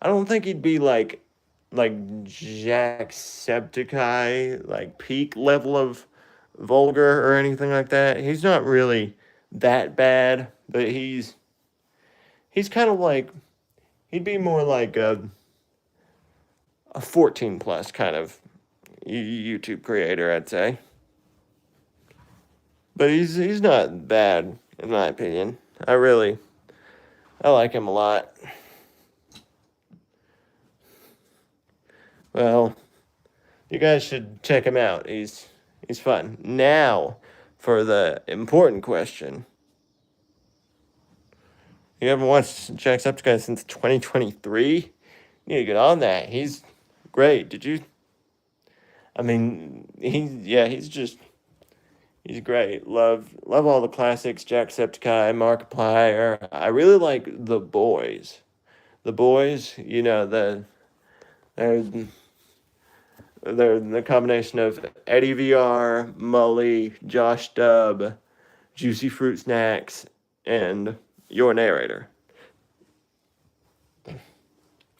I don't think he'd be like Jacksepticeye, like peak level of vulgar or anything like that. He's not really that bad, but he's kind of like he'd be more like a 14 plus kind of YouTube creator, I'd say. But he's not bad in my opinion. I like him a lot. Well, you guys should check him out. He's fun. Now, for the important question. You haven't watched Jacksepticeye since 2023? You need to get on that. He's great. Did you? I mean, he's great. Love all the classics. Jacksepticeye, Markiplier. I really like the boys. The boys, they're they're the combination of Eddie VR, Mully, Josh Dubb, Juicy Fruit Snacks, and your narrator.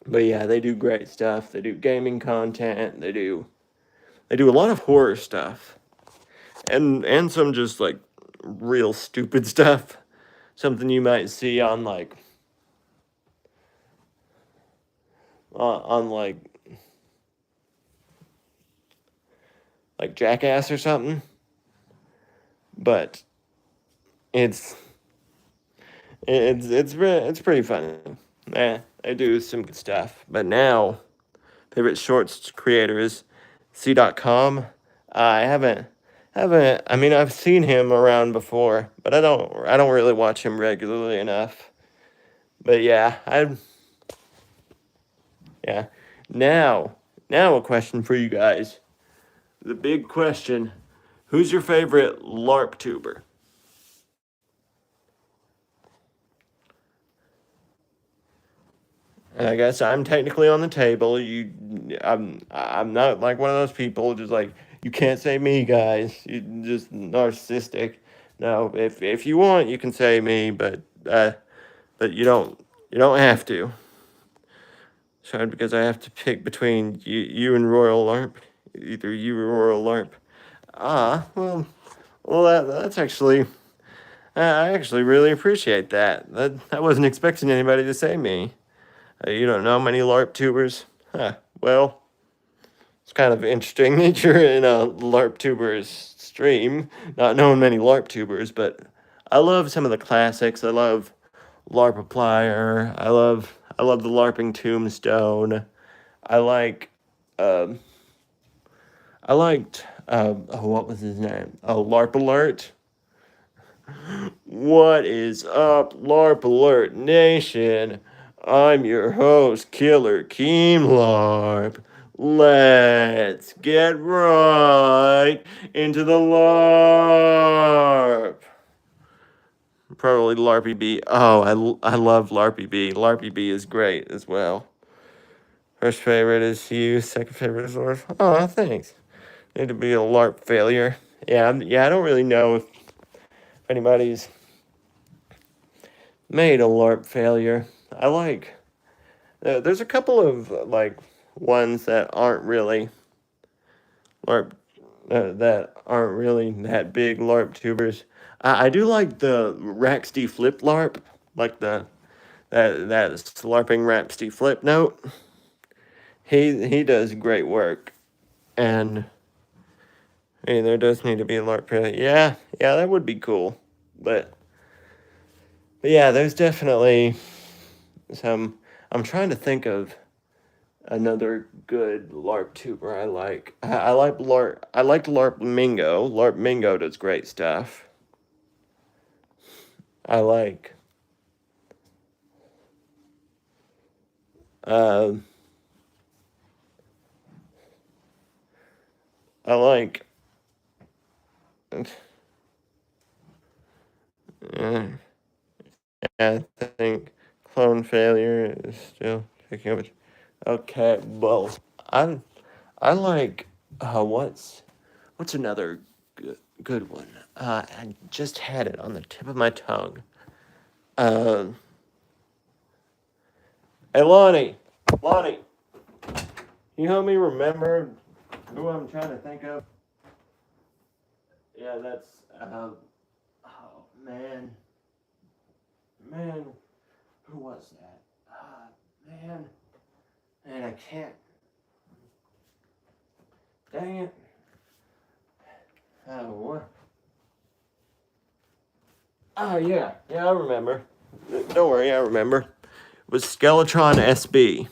But yeah, they do great stuff. They do gaming content. They do a lot of horror stuff, and some just like real stupid stuff. Something you might see on like Jackass or something. But it's it's pretty funny. Eh. They do some good stuff. But now, favorite shorts creator is C.com. I haven't. I mean, I've seen him around before, but I don't really watch him regularly enough. But yeah. Now a question for you guys. The big question: who's your favorite LARP tuber? I guess I'm technically on the table. I'm not like one of those people just like you can't say me, guys. You just narcissistic. No, if you want, you can say me, but you don't have to. So because I have to pick between you and Royal LARP, either you or Royal LARP. Well, that's actually I actually really appreciate that. I wasn't expecting anybody to say me. You don't know many LARP tubers? Huh. Well, it's kind of interesting that you're in a LARP tubers stream, not knowing many LARP tubers, but I love some of the classics. I love LARP Applier. I love the LARPing Tombstone. I like um I liked what was his name? Oh, LARP Alert. What is up, LARP Alert Nation? I'm your host, Killer Keemlarp. Let's get right into the LARP. Probably LARPy B. Oh, I love LARPy B. LARPy B is great as well. First favorite is you. Second favorite is Lord. Oh, thanks. Need to be a LARP failure. Yeah. I don't really know if anybody's made a LARP failure. I like. There's a couple of like ones that aren't really LARP that aren't really that big LARP tubers. I do like the Raxty Flip LARP, like that's LARPing Raxty Flip Note. He does great work, and hey, there does need to be a LARP failure. Yeah, that would be cool, but yeah, there's definitely some. I'm trying to think of another good LARP tuber I like. I like LARP. I like LARP Mingo. LARP Mingo does great stuff. I like. Uh, I like. Uh, I think clone failure is still picking up. Okay, well, I I like. What's another good one? I just had it on the tip of my tongue. Uh, hey, Lonnie, can you help me remember who I'm trying to think of? Yeah, that's. Oh man, who was that? Man, I can't. Dang it. What? Oh yeah, I remember. Don't worry, I remember. It was Skeletron SB.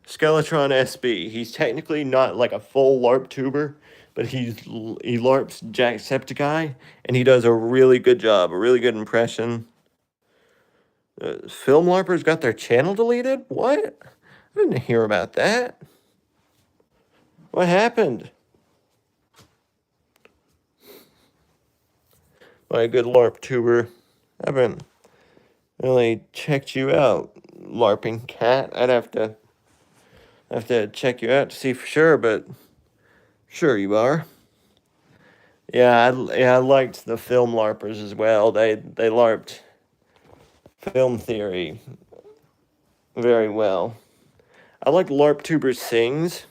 Skeletron SB. He's technically not like a full LARP tuber, but he LARPs Jacksepticeye, and he does a really good job, a really good impression. Film LARPers got their channel deleted? What? I didn't hear about that. What happened? My good LARP tuber. I haven't really checked you out, LARPing cat. I'd have to check you out to see for sure, but sure you are. I liked the film LARPers as well. They LARPed film theory very well. I like LARP tuber sings.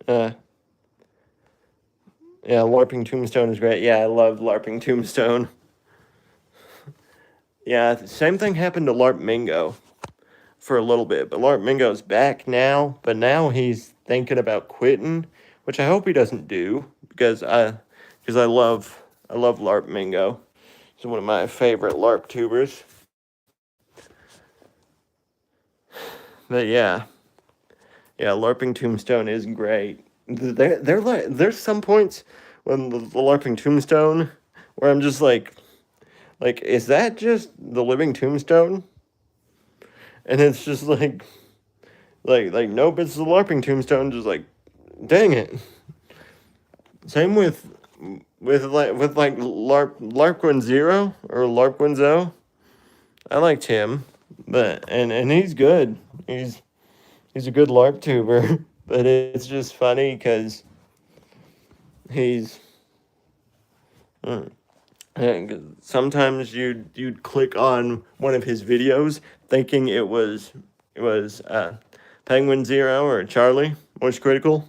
Uh, yeah, LARPing Tombstone is great. Yeah, I love LARPing Tombstone. Yeah, same thing happened to LARP Mingo for a little bit, but LARP Mingo's back now. But now he's thinking about quitting, which I hope he doesn't do because I love LARP Mingo. He's one of my favorite LARP tubers. But yeah, LARPing Tombstone is great. There's some points when the LARPing Tombstone where I'm just like, is that just the living Tombstone? And it's just nope, it's the LARPing Tombstone. Just like, dang it. Same with LARP Zero or LARP Zo. I liked him, but and he's good. He's a good LARP tuber, but it's just funny because he's. Sometimes you'd click on one of his videos thinking it was Penguin Zero or Charlie Most Critical,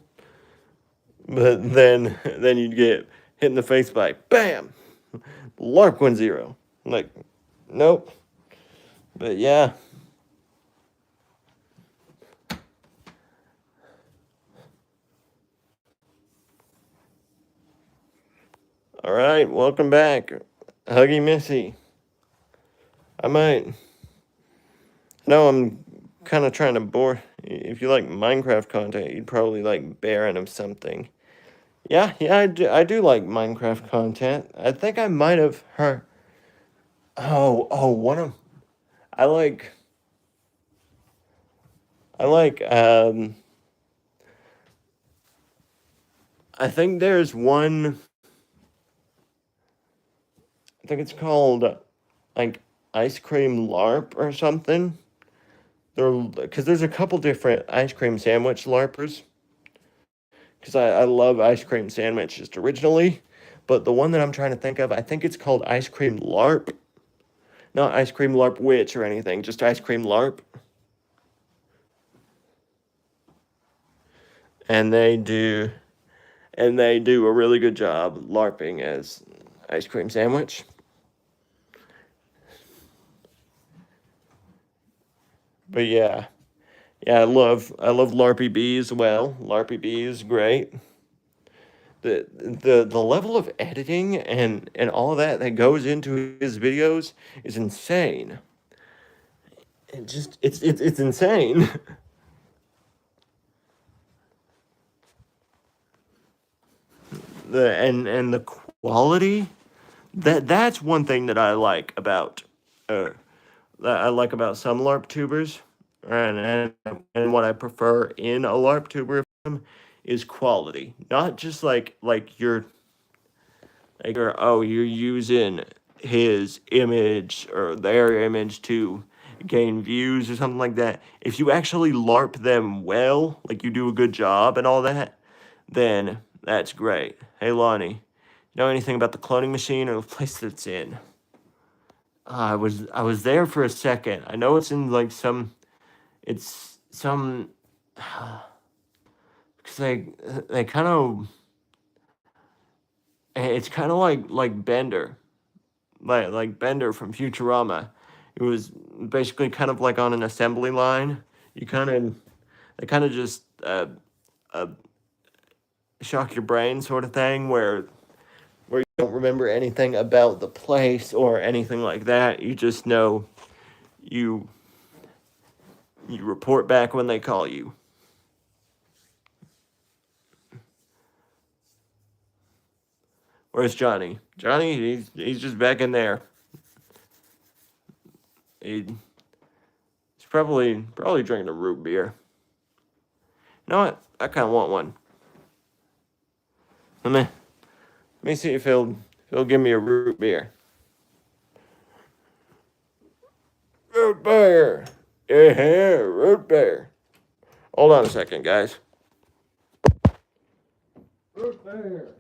but then you'd get hit in the face by bam, LARP Zero. Like, nope. But yeah. All right, welcome back, Huggy Missy. I might. No, I'm kind of trying to bore. If you like Minecraft content, you'd probably like Baron of something. Yeah, I do like Minecraft content. I think I might have heard. One of I like I like I think there's one. I think it's called like Ice Cream LARP or something. Because there's a couple different ice cream sandwich LARPers. Because I love ice cream sandwiches originally, but the one that I'm trying to think of, I think it's called Ice Cream LARP. Not Ice Cream LARP Witch or anything, just Ice Cream LARP. And they do a really good job LARPing as ice cream sandwich. But yeah, I love LARPy B as well. LARPy B is great. The level of editing and all of that goes into his videos is insane. It's insane. The quality, that's one thing that I like about some LARP tubers, and what I prefer in a LARP tuber is quality, not just you're using his image or their image to gain views or something like that. If you actually LARP them well, like you do a good job and all that, then that's great. Hey Lonnie, know anything about the cloning machine or the place that's in? I was there for a second. I know it's in it's some because they kind of it's kind of like Bender, like Bender from Futurama. It was basically kind of like on an assembly line. They kind of just uh, shock your brain sort of thing where you don't remember anything about the place or anything like that. You just know you you report back when they call you. Where's Johnny? Johnny, he's just back in there. He's probably drinking a root beer. You know what? I kind of want one. Let me see if he'll give me a root beer. Root beer. Yeah, root beer. Hold on a second, guys. Root beer.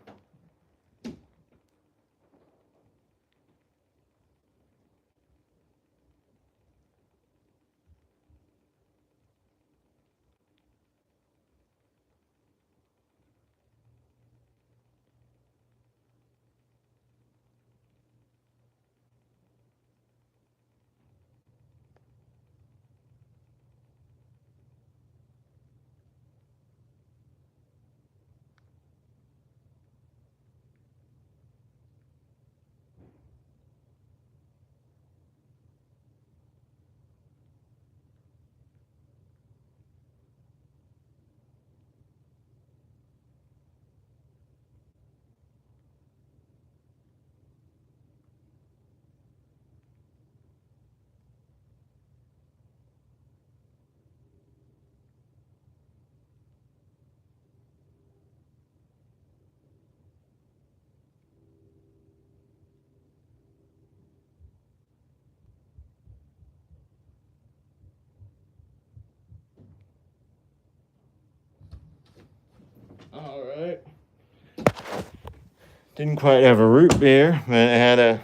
Didn't quite have a root beer, but it had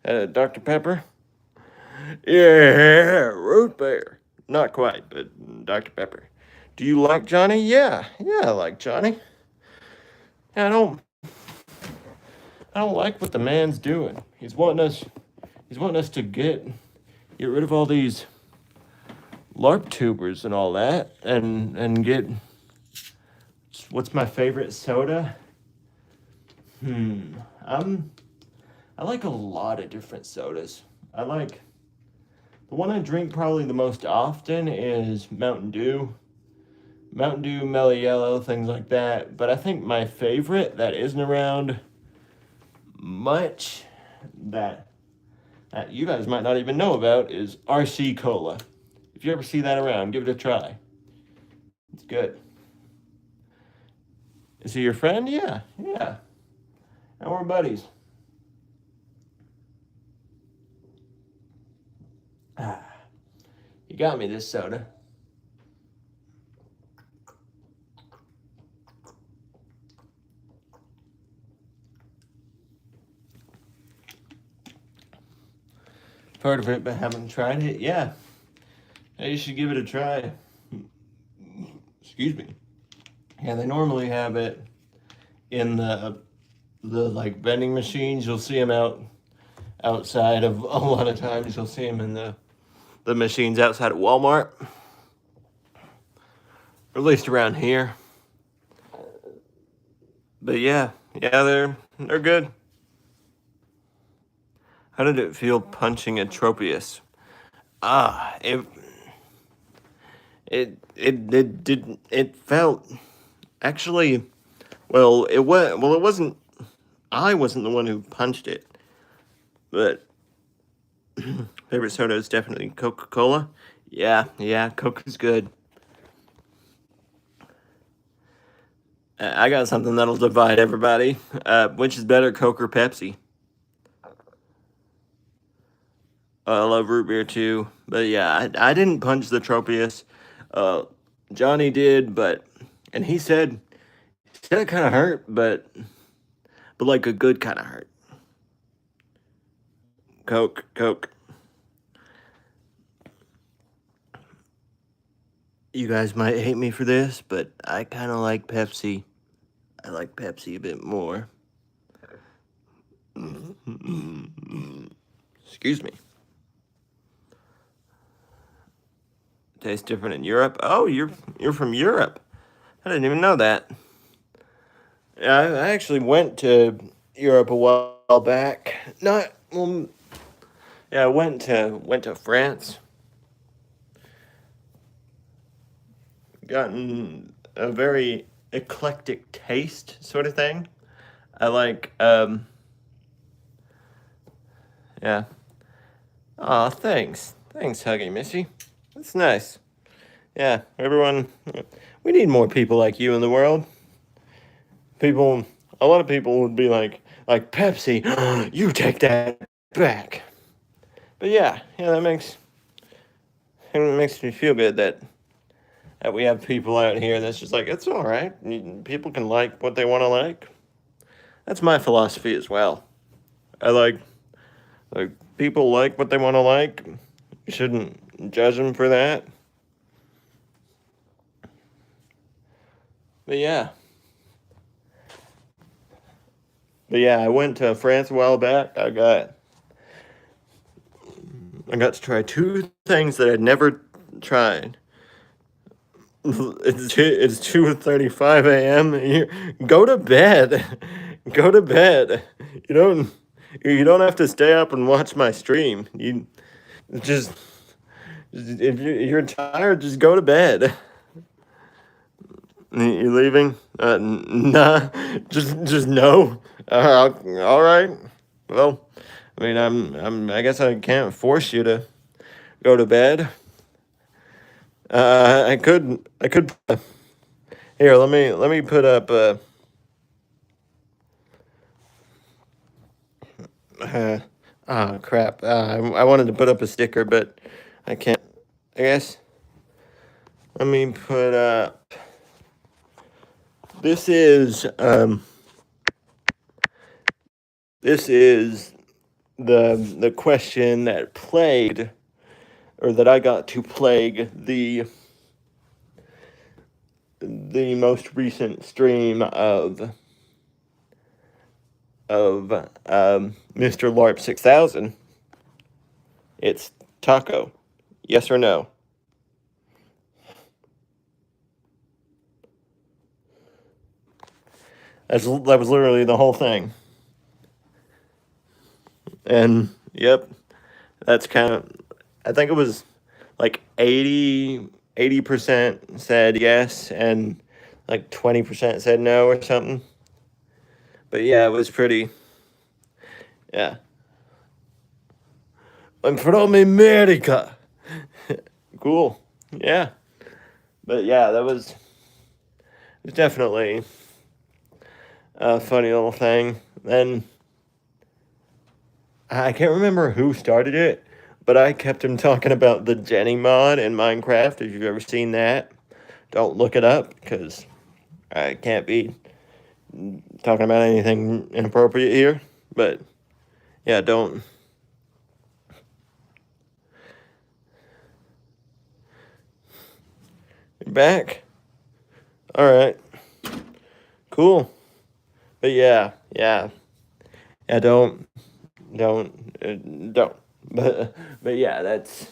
a Dr. Pepper. Yeah, root beer. Not quite, but Dr. Pepper. Do you like Johnny? Yeah, I like Johnny. I don't like what the man's doing. He's wanting us to get rid of all these LARP tubers and all that, and get what's my favorite soda? I like a lot of different sodas. I like the one I drink probably the most often is Mountain Dew. Mountain Dew, Mellow Yellow, things like that. But I think my favorite that isn't around much that you guys might not even know about is RC Cola. If you ever see that around, give it a try. It's good. Is he your friend? Yeah. And we're buddies. You got me this soda. Heard of it, but haven't tried it. Yeah. You should give it a try. Excuse me. Yeah, they normally have it in the like vending machines. You'll see them outside of a lot of times. You'll see them in the machines outside of Walmart, or at least around here. But yeah, they're good. How did it feel punching a Tropius? It felt actually it wasn't. I wasn't the one who punched it, but favorite soda is definitely Coca-Cola. Yeah, Coke is good. I got something that'll divide everybody. Which is better, Coke or Pepsi? I love root beer too, but yeah, I didn't punch the Tropius. Johnny did, and he said it kind of hurt, but like a good kind of hurt. Coke. You guys might hate me for this, but I kind of like Pepsi. I like Pepsi a bit more. Excuse me. Tastes different in Europe. Oh, you're from Europe. I didn't even know that. Yeah, I actually went to Europe a while back. Not well. Yeah, I went to France. Gotten a very eclectic taste, sort of thing. I like. Yeah. Aw, thanks, Huggy Missy. That's nice. Yeah, everyone. We need more people like you in the world. A lot of people would be like Pepsi. You take that back. But yeah, that makes me feel good that we have people out here that's just like, it's all right. People can like what they want to like. That's my philosophy as well. I like people like what they want to like. You shouldn't judge them for that. But yeah, I went to France a while back. I got to try two things that I'd never tried. It's 2:35 a.m. Go to bed. Go to bed. You don't have to stay up and watch my stream. You just if you're tired, just go to bed. You leaving? Nah. Just no. All right. Well, I mean, I guess I can't force you to go to bed. I could. Here, let me put up. Oh crap! I wanted to put up a sticker, but I can't. I guess. Let me put up. This is this is the question that plagued, or that I got to plague the most recent stream of Mr. LARP 6000. It's taco. Yes or no? That was literally the whole thing. And yep, that's kind of, I think it was like 80% said yes and like 20% said no or something. But yeah, it was pretty, yeah. I'm from America. Cool. Yeah. But yeah, that was definitely a funny little thing. Then I can't remember who started it, but I kept him talking about the Jenny mod in Minecraft. If you've ever seen that, don't look it up because I can't be talking about anything inappropriate here. But yeah, don't. You're back? All right. Cool. But yeah. Yeah, don't. Don't. But yeah, that's.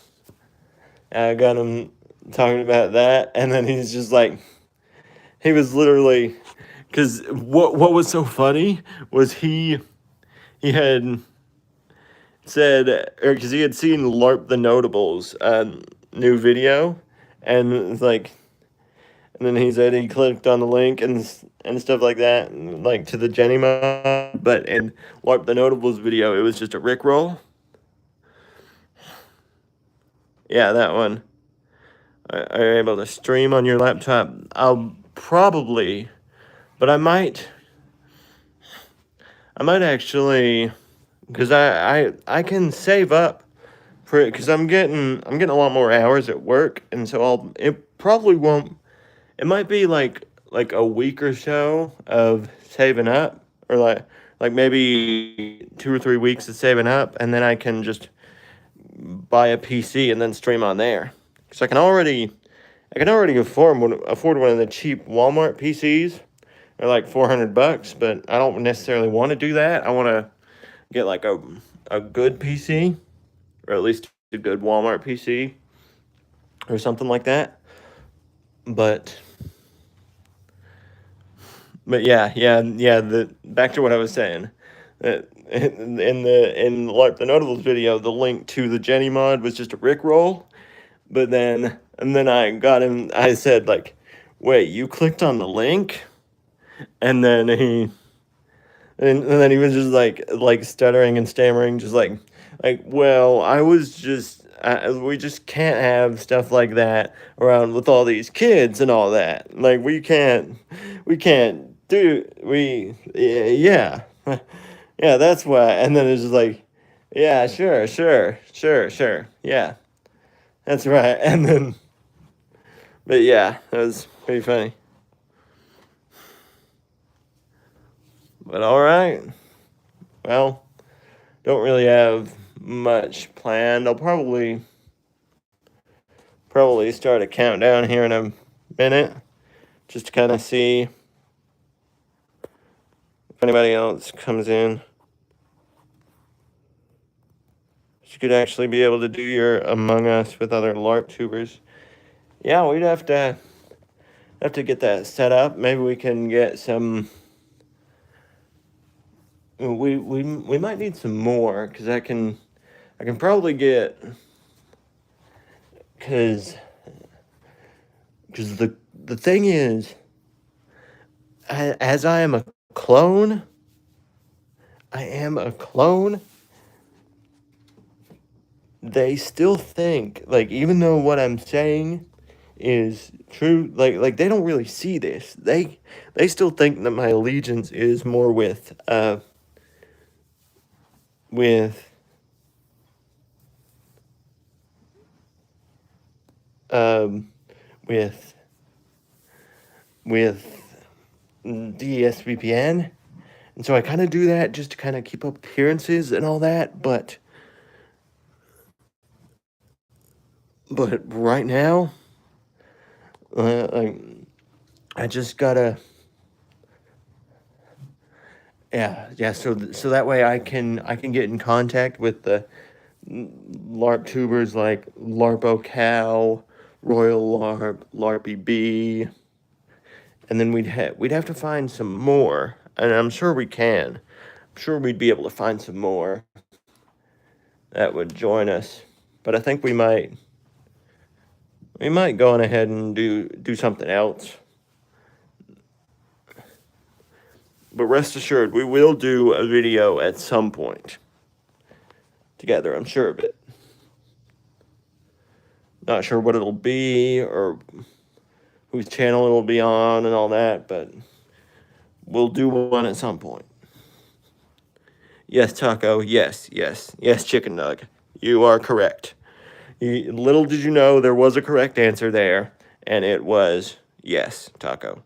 I got him talking about that, and then he's just like, he was literally, because what was so funny was he had said, or because he had seen LARP the Notables new video, and it's like, and then he said he clicked on the link and stuff like that, like to the Jenny mod, but in LARP the Notables video, it was just a Rickroll. Yeah, that one. Are you able to stream on your laptop? I'll probably, but I might actually, because I can save up for it, because I'm getting a lot more hours at work, and so it probably won't. It might be like a week or so of saving up, or like maybe 2 or 3 weeks of saving up, and then I can just buy a PC and then stream on there. Because I can already afford one of the cheap Walmart PCs. They're like $400, but I don't necessarily want to do that. I want to get like a good PC, or at least a good Walmart PC, or something like that. But yeah. The back to what I was saying. In like the Notables video, the link to the Jenny mod was just a Rickroll. But then I got him. I said like, "Wait, you clicked on the link?" And then and then he was just like stuttering and stammering, just like, well, I was just. We just can't have stuff like that around with all these kids and all that. Like we can't do yeah. Yeah, that's why. And then it's just like, yeah, sure, yeah, that's right. And then, but yeah, that was pretty funny. But all right, well, don't really have much planned. I'll probably start a countdown here in a minute, just to kind of see if anybody else comes in. You could actually be able to do your Among Us with other LARP tubers. Yeah, we'd have to get that set up. Maybe we can get some. We might need some more, because I can probably get, because the thing is, as I am a clone, they still think, like, even though what I'm saying is true, like they don't really see this. They still think that my allegiance is more with um with DSVPN, And so I kind of do that just to kind of keep up appearances and all that, but right now, I just gotta, yeah. So that way I can get in contact with the LARP tubers like LARPOCal, Royal LARP, LARPy, and then we'd have to find some more, and I'm sure we can. I'm sure we'd be able to find some more that would join us, but I think we might go on ahead and do something else. But rest assured, we will do a video at some point together. I'm sure of it. Not sure what it'll be or whose channel it'll be on and all that, but we'll do one at some point. Yes, Taco. Yes, Chicken Nug. You are correct. Little did you know there was a correct answer there, and it was yes, Taco.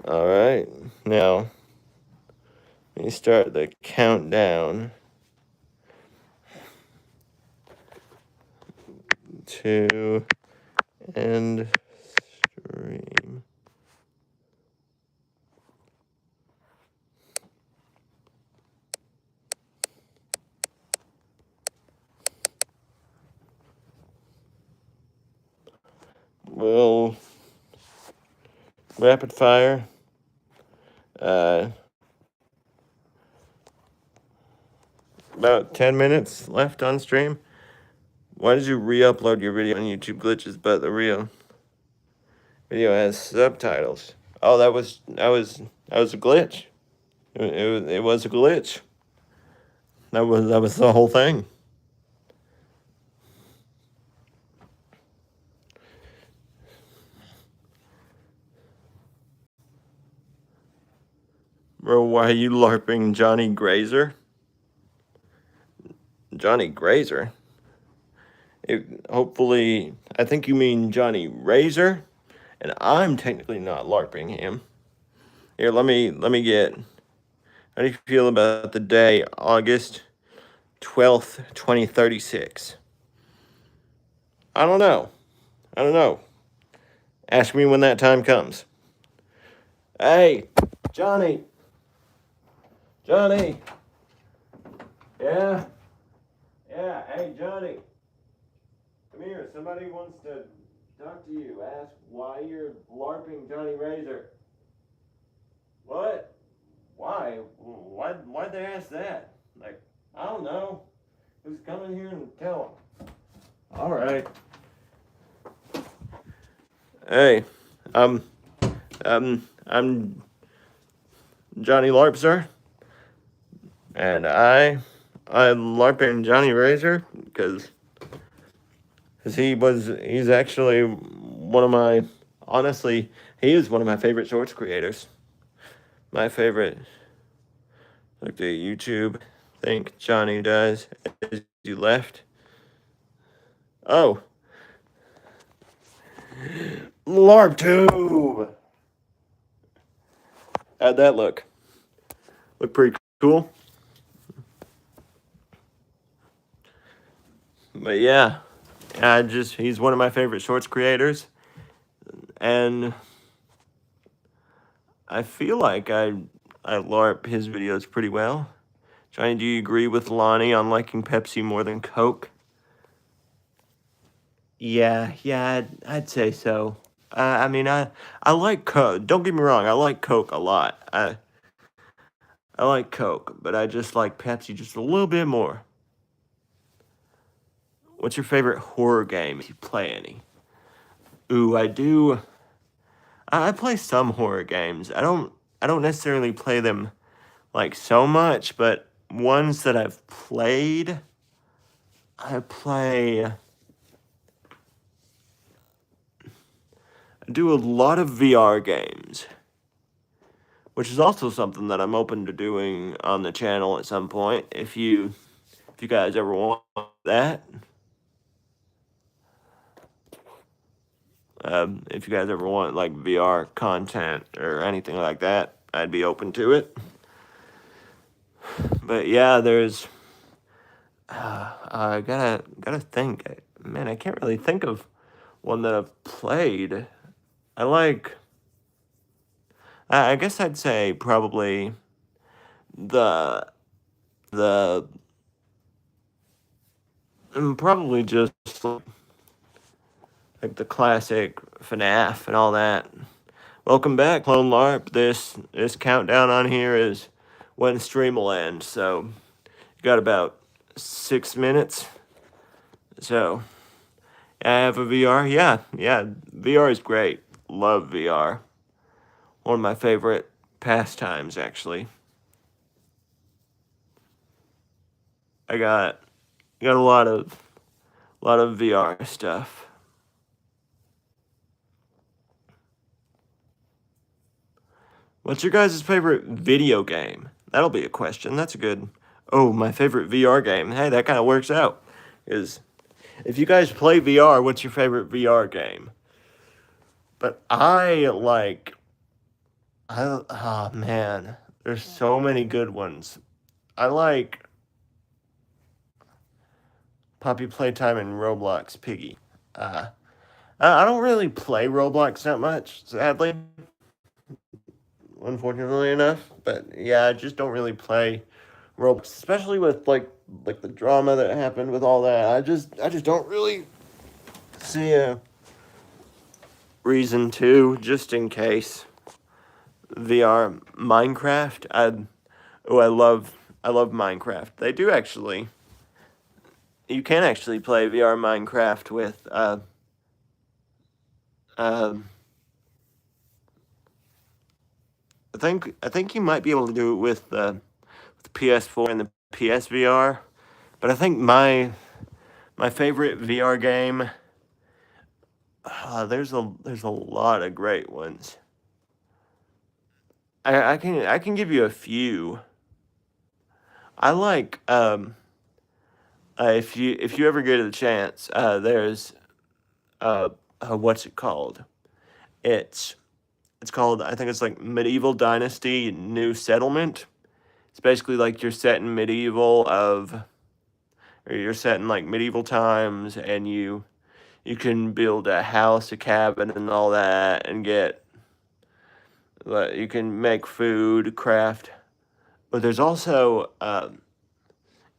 All right, now let me start the countdown to end stream. We'll rapid fire. About 10 minutes left on stream. Why did you re-upload your video on YouTube glitches, but the real video has subtitles? Oh, that was a glitch. It was a glitch. That was the whole thing. Bro, why are you LARPing Johnny JaRpZer? Johnny JaRpZer? Hopefully, I think you mean Johnny RaZer, and I'm technically not LARPing him. Here, let me get. How do you feel about the day, August 12th, 2036? I don't know. Ask me when that time comes. Hey, Johnny. Yeah? Hey, Johnny. Come here. Somebody wants to talk to you. Ask why you're LARPing Johnny JaRpZer. What? Why? Why'd they ask that? Like, I don't know. Just come in here and tell them. All right. Hey, I'm Johnny JaRpZer, and I'm LARPing Johnny JaRpZer because he's actually one of my, honestly, he is one of my favorite shorts creators. My favorite. Look at YouTube. Think Johnny does as you left. Oh. LARPtube! How'd that look? Look pretty cool. But yeah, he's one of my favorite shorts creators. And I feel like I LARP his videos pretty well. Johnny, do you agree with Lonny on liking Pepsi more than Coke? Yeah, I'd say so. I mean, I like Coke. Don't get me wrong, I like Coke a lot. I like Coke, but I just like Pepsi just a little bit more. What's your favorite horror game if you play any? Ooh, I do. I play some horror games. I don't necessarily play them like so much, but ones that I've played, I do a lot of VR games, which is also something that I'm open to doing on the channel at some point. If you guys ever want that. If you guys ever want like VR content or anything like that, I'd be open to it. But yeah, there's I gotta think. Man, I can't really think of one that I've played. I like. I guess I'd say probably the the probably just like the classic FNAF and all that. Welcome back, Clone LARP. This countdown on here is when stream will end. So you got about 6 minutes. So I have a VR. Yeah, VR is great. Love VR. One of my favorite pastimes, actually. I got a lot of VR stuff. What's your guys' favorite video game? That'll be a question. That's a good. Oh, my favorite VR game. Hey, that kind of works out. Is if you guys play VR, what's your favorite VR game? But oh man, there's so many good ones. I like Poppy Playtime and Roblox Piggy. I don't really play Roblox that much, sadly. Unfortunately enough, but yeah, I just don't really play Roblox, especially with like the drama that happened with all that. I just don't really see a reason to, just in case. VR Minecraft. I love Minecraft. They do actually. You can actually play VR Minecraft with I think you might be able to do it with the PS4 and the PSVR, but I think my favorite VR game. There's a lot of great ones. I can give you a few. I like if you ever get a chance, there's what's it called? It's it's called, I think it's like Medieval Dynasty New Settlement. It's basically like you're set in or you're set in like medieval times, and you can build a house, a cabin, and all that, and you can make food, craft. But there's also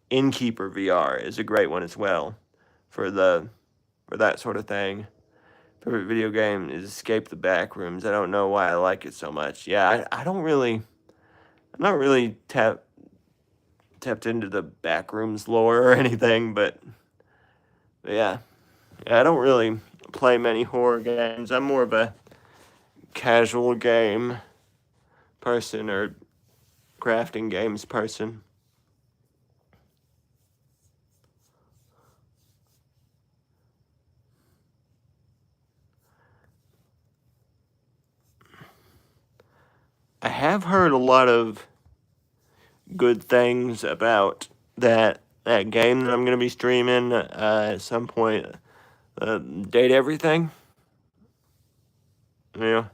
Innkeeper VR is a great one as well for that sort of thing. Favorite video game is Escape the Backrooms. I don't know why I like it so much. Yeah, I don't really, I'm not really tapped into the Backrooms lore or anything, but yeah. I don't really play many horror games. I'm more of a casual game person or crafting games person. I have heard a lot of good things about that game that I'm going to be streaming at some point. Date Everything. Yeah.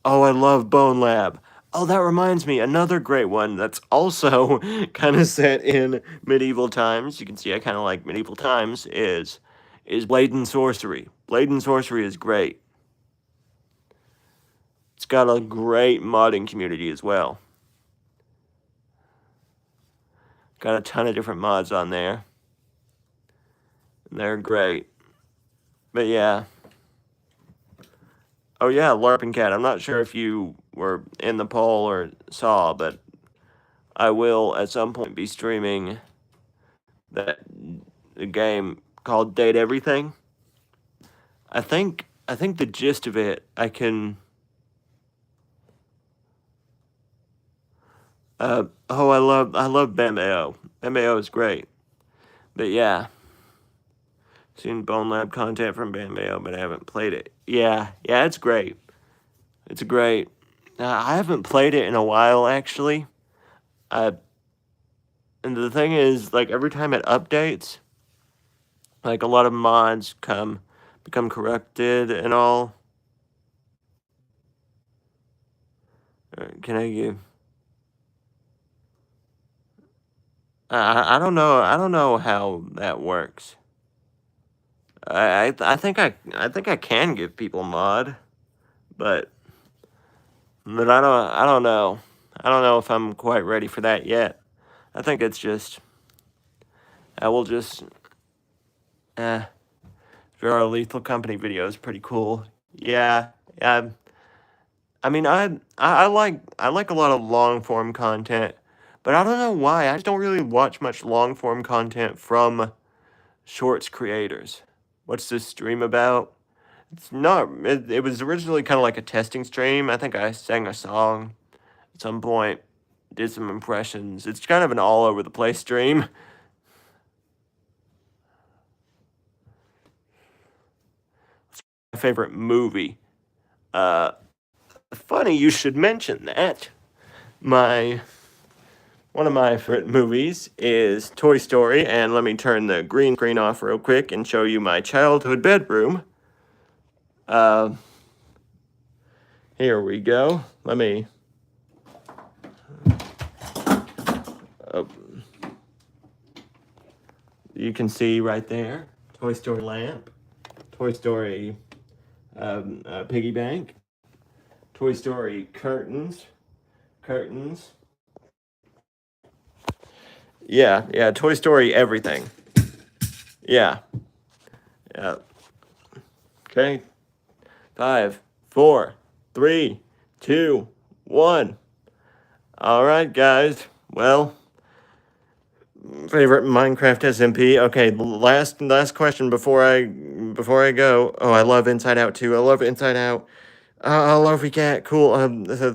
Oh, I love Bone Lab. Oh, that reminds me, another great one that's also kind of set in medieval times. You can see I kind of like medieval times. Is Blade and Sorcery. Blade and Sorcery is great. It's got a great modding community as well. Got a ton of different mods on there. And they're great. But yeah. Oh yeah, LARPing Cat. I'm not sure if you were in the poll or saw, but I will at some point be streaming that game called Date Everything. I think the gist of it I can. I love Bambao. Bambao is great. But yeah, seen Bone Lab content from Bambao, but I haven't played it. Yeah, it's great. It's great. I haven't played it in a while actually. And the thing is, like every time it updates, like a lot of mods come become corrupted and all. Can I give? I don't know. I don't know how that works. I think I can give people mod, but I don't know. I don't know if I'm quite ready for that yet. I think it's just I will just our Lethal Company video is pretty cool. Yeah, yeah. I mean, I like a lot of long form content, but I don't know why. I just don't really watch much long form content from shorts creators. What's this stream about? It's not. It was originally kind of like a testing stream. I think I sang a song at some point, did some impressions. It's kind of an all over the place stream. My favorite movie. Funny you should mention that. One of my favorite movies is Toy Story, and let me turn the green screen off real quick and show you my childhood bedroom. Here we go. Let me. You can see right there, Toy Story lamp, Toy Story piggy bank, Toy Story curtains. Yeah, Toy Story everything. Yeah. Okay. 5, 4, 3, 2, 1. All right, guys. Well, favorite Minecraft SMP. Okay, last question before I go. Oh, I love Inside Out too. I love Inside Out. I love we Cat. Cool. So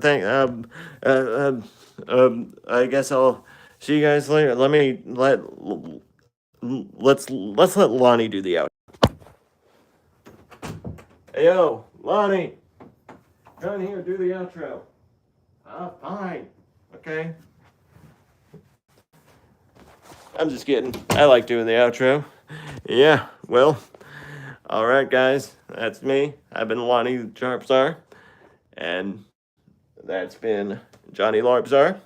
I guess I'll see you guys later. Let's let Lonnie do the outro. Hey yo, Lonnie, come here, do the outro. Fine. Okay. I'm just kidding. I like doing the outro. Yeah, well, all right, guys. That's me. I've been Lonny JaRpZer, and that's been Johnny JaRpZer.